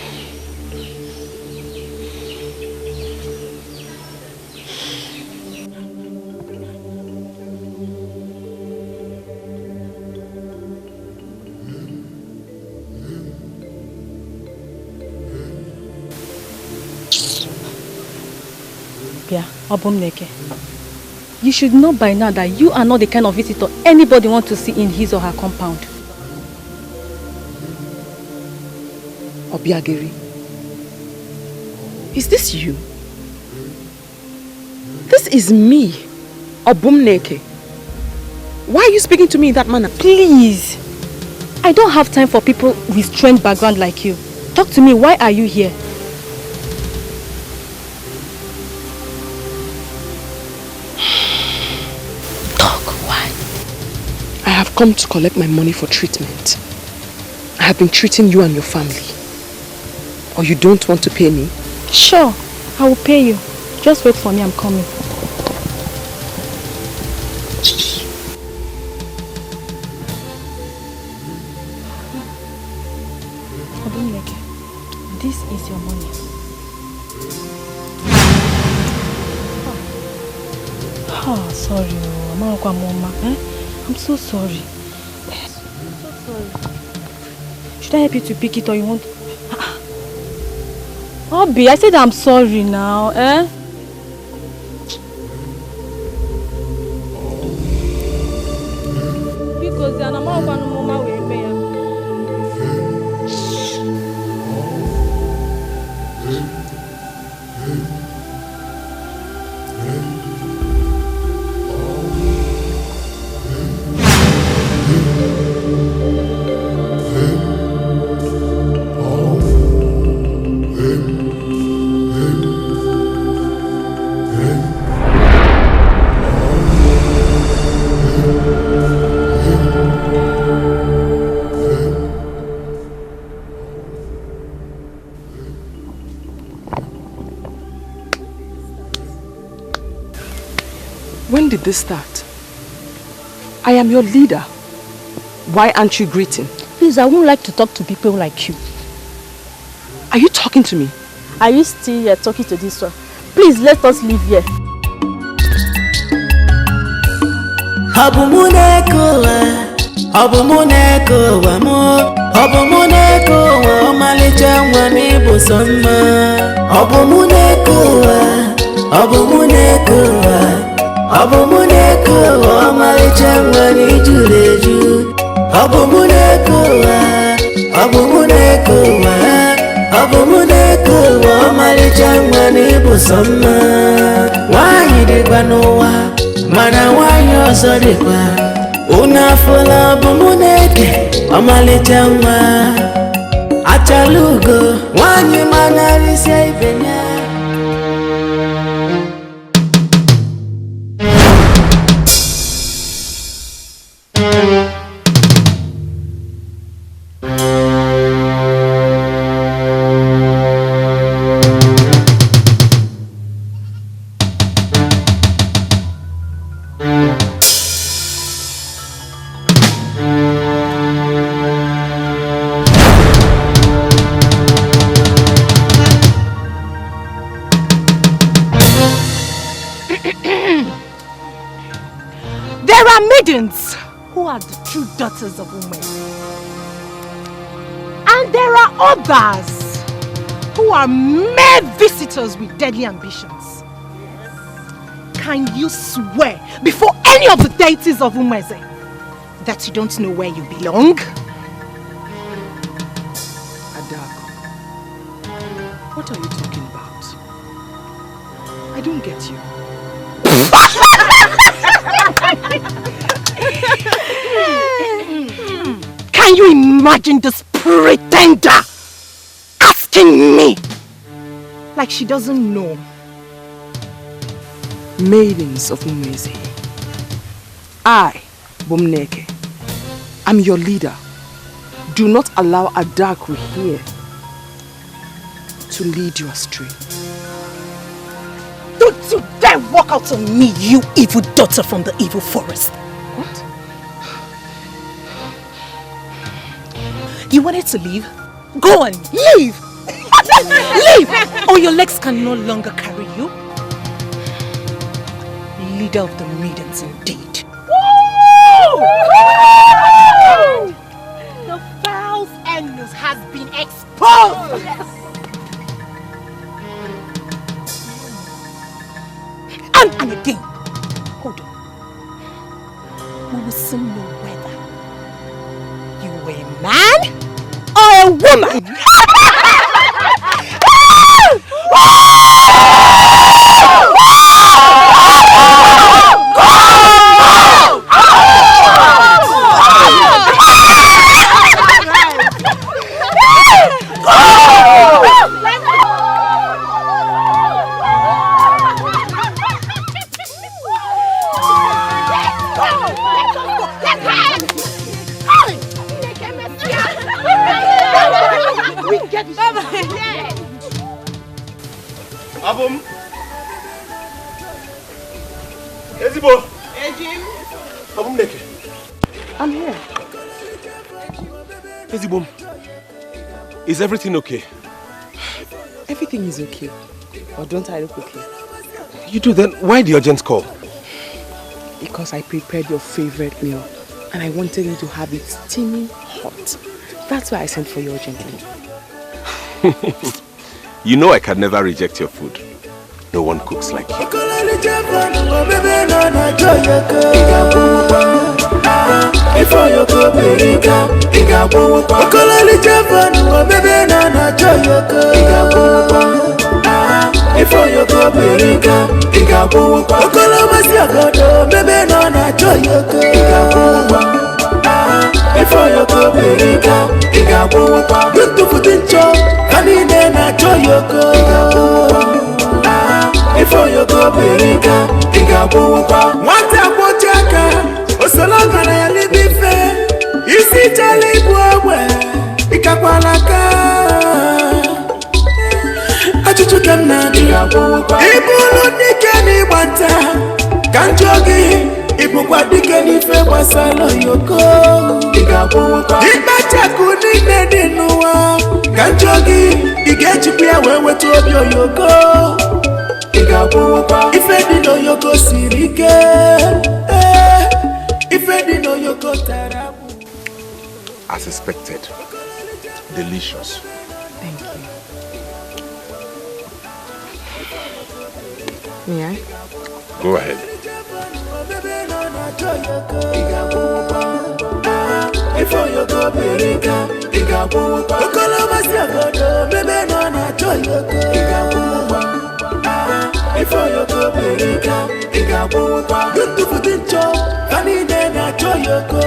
Yeah, Obumneke. You should know by now that you are not the kind of visitor anybody wants to see in his or her compound. Obiageri, is this you? This is me, Obumneke. Why are you speaking to me in that manner? Please! I don't have time for people with strange background like you. Talk to me, why are you here? I have come to collect my money for treatment. I have been treating you and your family. Or you don't want to pay me? Sure, I will pay you. Just wait for me, I'm coming. This is your money. Oh, sorry, Mama. I'm so sorry. I'm so sorry. Should I help you to pick it or you want? Obi, I said I'm sorry now, Because I'm not going to When did this start? I am your leader. Why aren't you greeting? Please, I wouldn't like to talk to people like you. Are you talking to me? Are you still here talking to this one? Please, let us leave here. Mana wanyo sodikwa unafula bumuneke amalichangwa achalugo wanyi mana risya ibenya. are maidens who are the true daughters of women. And there are others who are mere visitors with deadly ambitions. Can you swear before any of the deities of Umeze that you don't know where you belong? Adaku, what are you talking about? I don't get you. Can you imagine this pretender asking me like she doesn't know? Maidens of Umeze, I, Bomneke, am your leader. Do not allow Adaku here to lead you astray. Don't you dare walk out on me, you evil daughter from the evil forest. What? You wanted to leave? Go on, leave! Leave! Or your legs can no longer carry you. Leader of the maidens indeed. Woo! The foul's endless has been exposed! And again, hold on. We will soon know whether you were a man or a woman. Abum. Ezibo. Ejim. Abum Neke. I'm here. Ezibo. Is everything okay? Everything is okay. Or don't I look okay? You do, then why the urgent call? Because I prepared your favorite meal and I wanted you to have it steaming hot. That's why I sent for you urgently. You know I can never reject your food. No one cooks like you. Before you go Berika, Igabuwa. Mwata pochaka, Osolanga na yalibife. Isi chali bwawe, Ikakwalaka. Achuchuka mnadi, Ibulu nike ni wanta. Kanchogi, Ibukwa dike ni fe wasalo yoko. Igabuwa. Ibacha kunine dinuwa. Kanchogi, Igechipia wewe tuobyo yoko. Ife no yoko sirike, Ife no yoko tarabu. As expected, delicious. Thank you. May I? Go ahead. Before you go Berika, Igabuwa. Good to put in job, and in a joyoko.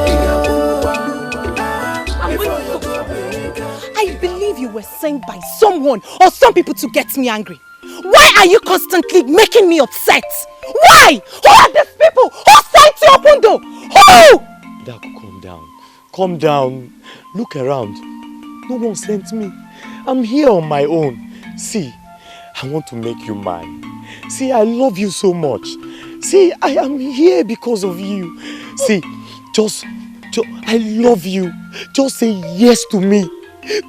I believe you were sent by someone or some people to get me angry. Why are you constantly making me upset? Why? Who are these people? Who sent you open door? Who? Daku, calm down. Calm down. Look around. No one sent me. I'm here on my own. See, I want to make you mine. See, I love you so much. See, I am here because of you. See, just I love you. Just say yes to me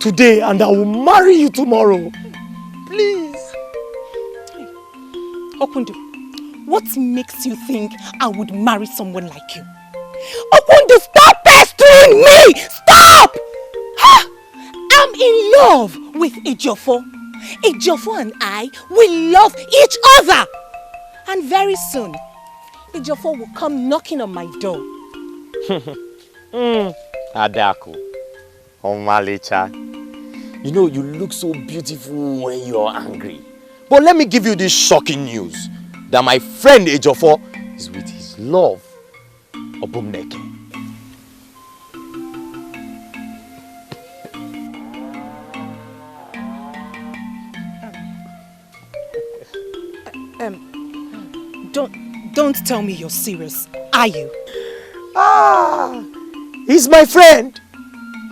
today and I will marry you tomorrow. Please. Okundu, what makes you think I would marry someone like you? Okundu, stop pestering me! Stop! I'm in love with Ejiofor. Ejiofor and I will love each other. And very soon, Ejiofor will come knocking on my door. Adaku, Omalicha, you know you look so beautiful when you're angry. But let me give you this shocking news, that my friend Ejiofor is with his love, Obumneke. Don't tell me you're serious, are you? Ah, he's my friend.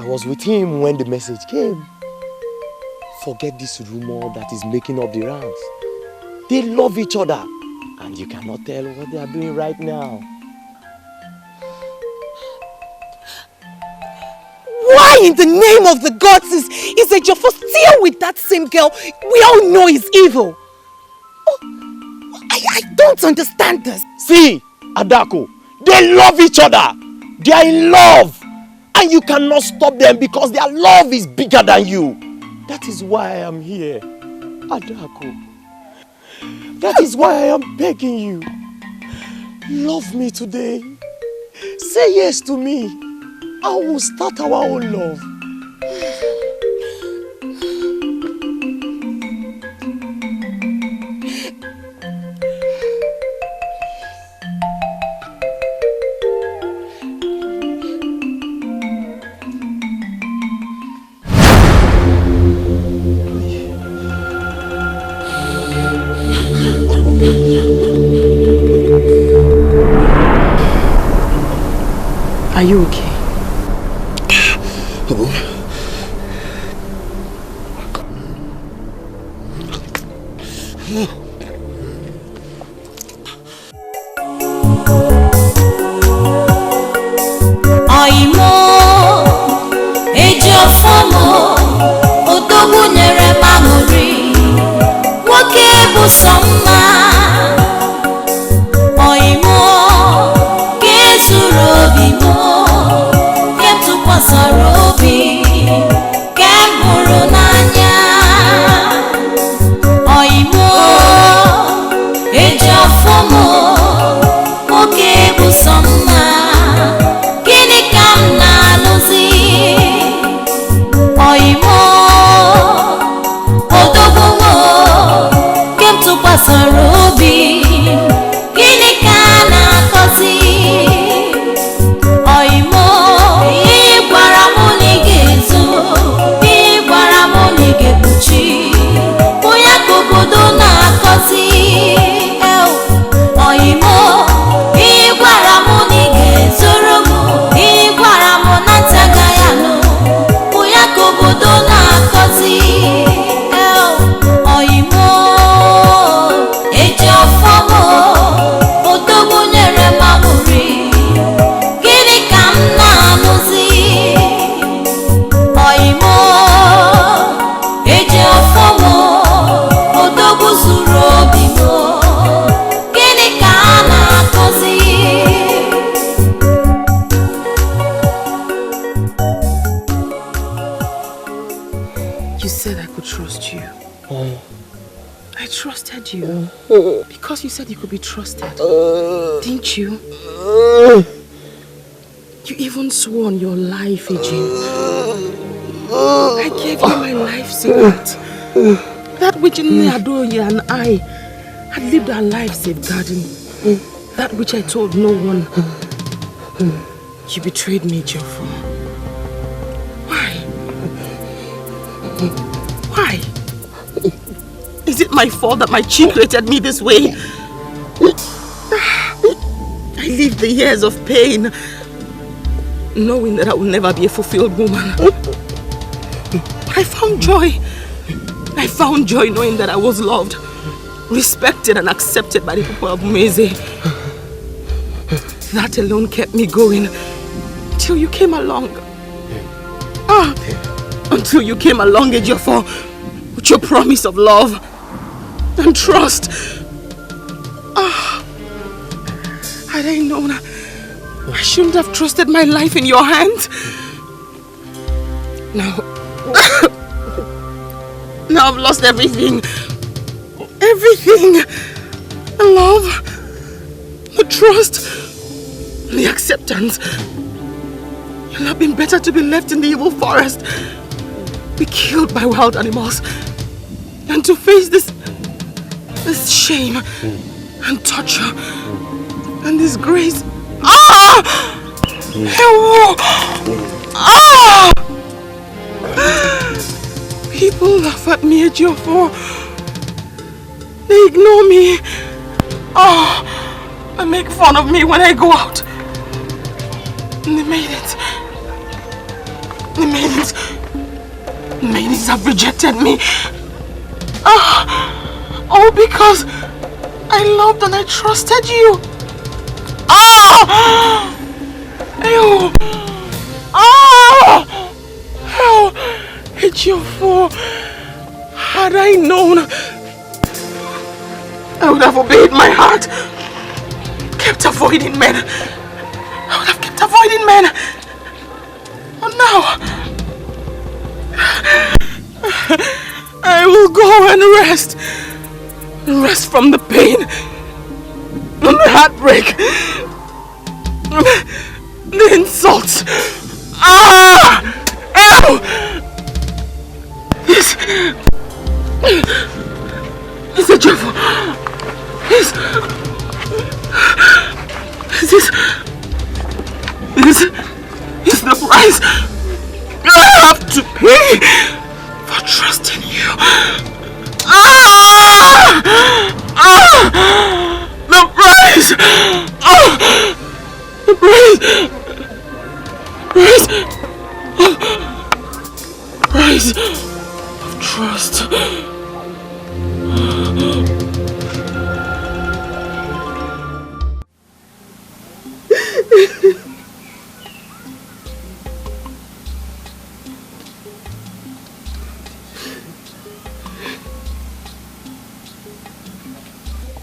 I was with him when the message came. Forget this rumor that is making up the rounds. They love each other, and you cannot tell what they are doing right now. Why in the name of the gods is Ejiofor still with that same girl we all know is evil? I don't understand this. See, Adako, they love each other. They are in love. And you cannot stop them because their love is bigger than you. That is why I am here, Adako. That is why I am begging you. Love me today. Say yes to me. I will start our own love. Are you okay? Oimo, Ejiofor, Odogwu nyere mamuri, nwoke bụ sọ mma. Oimo, ga-ezuru obi m, ke m tụkwasara obi, ke m hụrụ n'anya. Oimo, Ejiofor, nwoke bụ sọ mma. Gịnị ka m na-alụzi? Oimo, Odogwu ke m tụkwasara obi, gịnị ka a na-akọzi? Oimo, ị gwara m na ị ga-ezo, ị gwara m na ị ga-ekpuchi, onye ka obodo na-akọzi? Oimo, ị gwara m na ị ga-ezoro m, ị gwara m na ntị agaghị anụ, onye ka obodo na-akọzi? Oimo, Ejiofor, Odogwu nyere mamuri, gịnị ka m na-anụzi? Oimo, Ejiofor, Odogwu zuru obi m, gịnị ka a na-akọzi? You said I could trust you. I trusted you. Because you said you could be trusted. Didn't you? You even swore on your life, Eugene. I gave you my life secret. That which Ini Edo and I had lived our lives safeguarding. That which I told no one. You betrayed me, Ejiofor. Why? Why? Is it my fault that my chin created me this way? I lived the years of pain, knowing that I will never be a fulfilled woman. I found joy. I found joy knowing that I was loved, respected and accepted by the people of Umeze. That alone kept me going till you came along. Until you came along, Ejiofor, with your promise of love and trust. Had I known I shouldn't have trusted my life in your hands. Now, now I've lost everything. Everything. The love, the trust, the acceptance. It'll have been better to be left in the evil forest, be killed by wild animals, than to face this shame and torture and disgrace. Ah! Ah! People laugh at me at your for. They ignore me. Oh, they make fun of me when I go out. And they made it. The maidens have rejected me. All because I loved and I trusted you. Ew. It's your fault. Had I known, I would have obeyed my heart. Kept avoiding men. I would have kept avoiding men. And now, I will go and rest. Rest from the pain. And the heartbreak. The insults. Ew! This is a joke. This is the price I have to pay for trusting you. The price. The price of trust.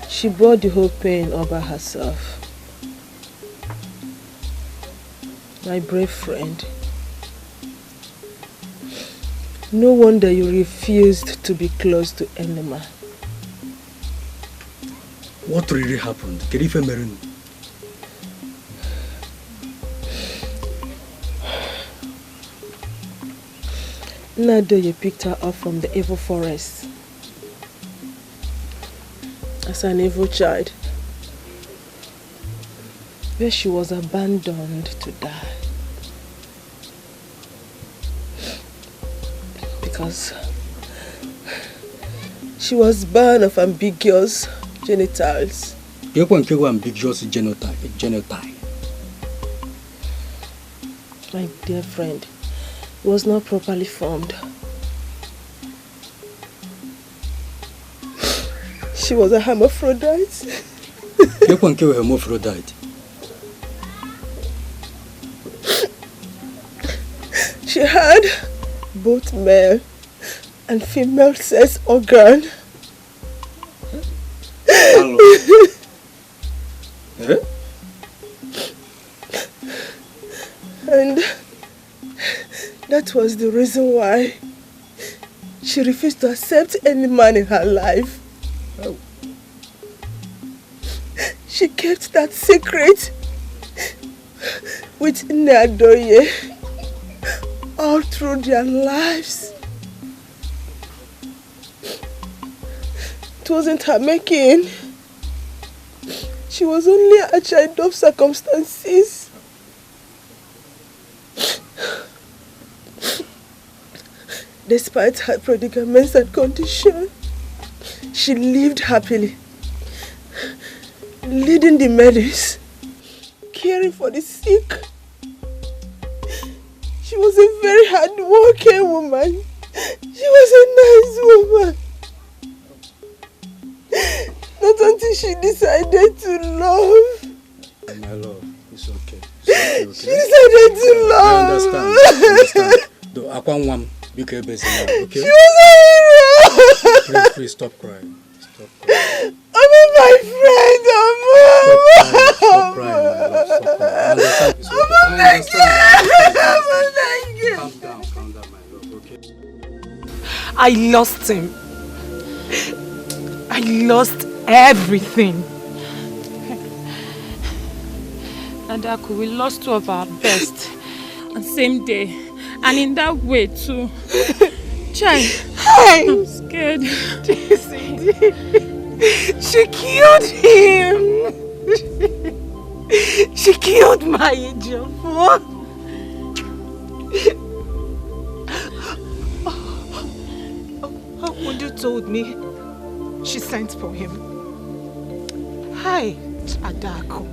She brought the whole pain over herself. My brave friend. No wonder you refused to be close to any man. What really happened? Kerife Merun. Naija picked her up from the evil forest as an evil child, where she was abandoned to die. Because she was born of ambiguous genitals. Ambiguous genotype. My dear friend, it was not properly formed. She was a hermaphrodite. Hermaphrodite. She had both male and female sex organ. And that was the reason why she refused to accept any man in her life. She kept that secret with Ini Edo all through their lives. It wasn't her making. She was only a child of circumstances. Despite her predicaments and condition, she lived happily, leading the maidens, caring for the sick. She was a very hard-working woman. She was a nice woman. Not until she decided to love. My love, it's okay. It's okay. She decided to love. I understand. Though I can't want okay? She was a hero. Please stop crying. Stop crying. I'm my friend, Stop crying, my love. Stop crying. Calm down, my love, okay? I lost him. I lost everything. Adaku, we lost two of our best. On the same day. And in that way too. Chai, I'm scared. She killed him. She killed my Ejiofor. How would you told me she sent for him? Hi, Adaku.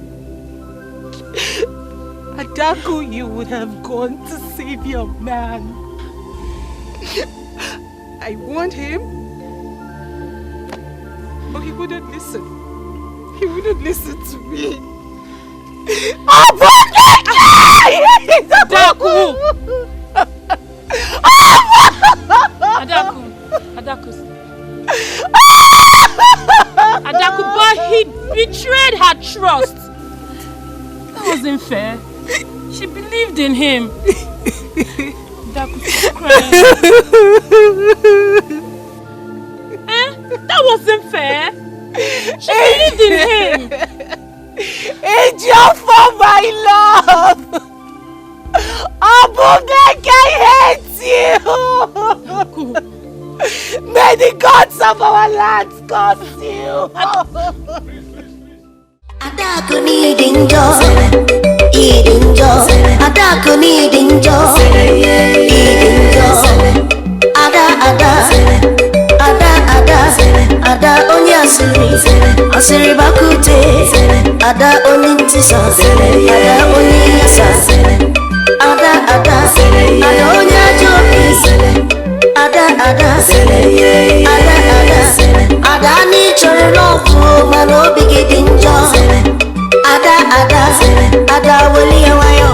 Adaku, you would have gone to save your man. I warned him, but he wouldn't listen. He wouldn't listen to me. Adaku! Adaku, but he betrayed her trust. That wasn't fair. She believed in him. Adaku, stop crying. That wasn't fair. She believed in him. Ejiofor, my love. OKECHI, I hate you. May the gods of our land curse you. Adaku needing joy, eating joy. Adaku needing joy, eating joy. Ada onye asiri bakute. Ada onye ntisa, ada onye yasa. Ada onye ajobi. Ada ni chọrọ n'ọkụ mana obi gị dị njọ. Ada weli ya nwayọ.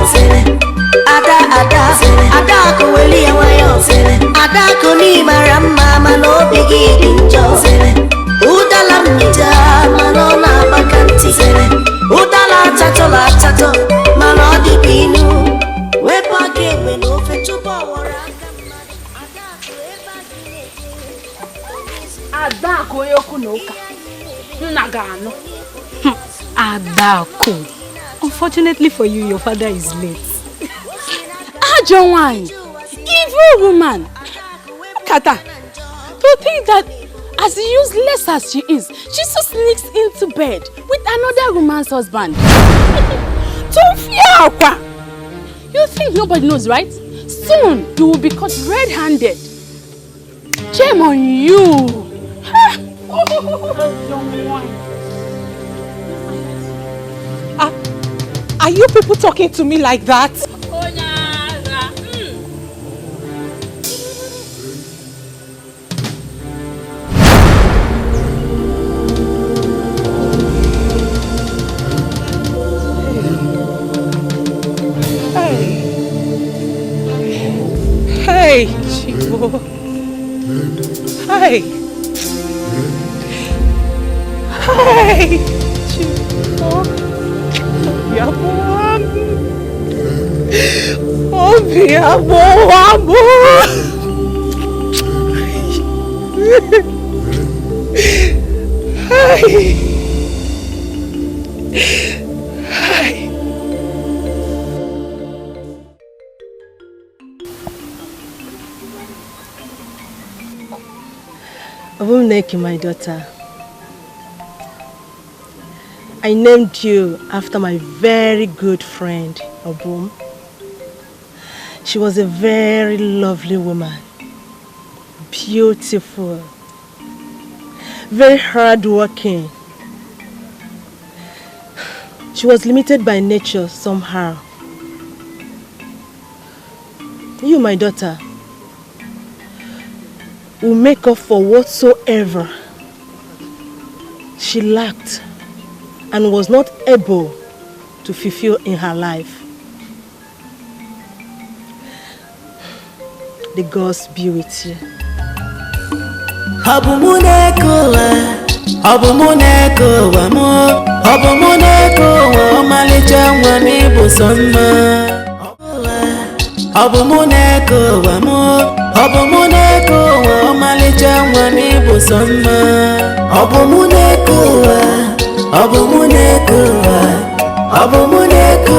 Ada akụ weli ya nwayọ. Ada akụ ni mara mma mana obi gị dị njọ. Ụdala mmita mana ọ na-agbaka ntị. Ụdala achatọ mana ọ dị ka inu. Wepụ aka egbe n'ofe tupu ọ wọrọ aka. Adaku yoku n'ụka. Nna ga-anụ. Adaku. Unfortunately for you, your father is late. Ajo nwanyị. Evil woman. Kata. To think that as useless as she is, she so sneaks into bed with another woman's husband. Don't fear Aqua. You think nobody knows, right? Soon you will be caught red-handed. Shame on you. Are you people talking to me like that? Hey, Chico. Hey, Chico. Obiabo, amor. Hey. Obumneki, my daughter, I named you after my very good friend, Obum. She was a very lovely woman, beautiful, very hardworking. She was limited by nature somehow. You, my daughter, will make up for whatsoever she lacked and was not able to fulfill in her life. The gods be with you. Abumune kowa mo. Obumuneko Malicha Wani Busama Obumuneko Wamo Obumuneko Malicha Wani Busama Obumuneko Obumuneko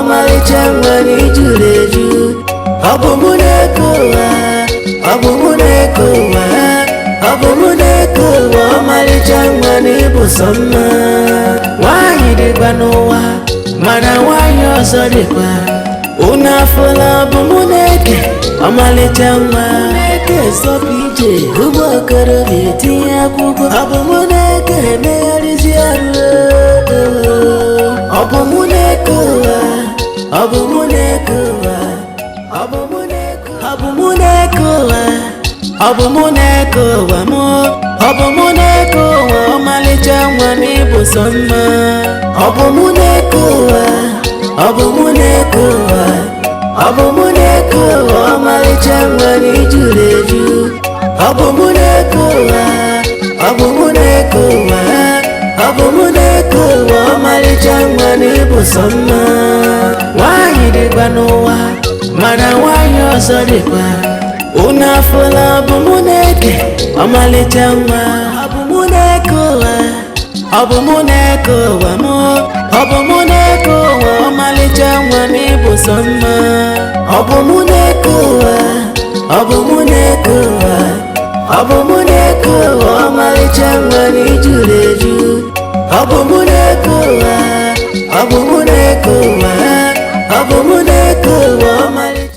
Malicha Wani Juleju Obumuneko Malicha Wani Busama Why did Banoa Mana why so depa Una fola Obumuneke Malicha Wani so PJ Kubo karo vitiya kubo Obumuneke Meariziaru Obumuneko Wamo Obumuneko Malicha Wani Busama Obumuneko Malicha Wani Juleju Obumuneko Malicha Wani Busama Why did Banoa Mana why so depa Una fola Obumuneke Malicha Obumuneko Wamo Obumuneko Malicha Wani Busama Obumuneko Malicha Wani Juleju Obumuneko Malicha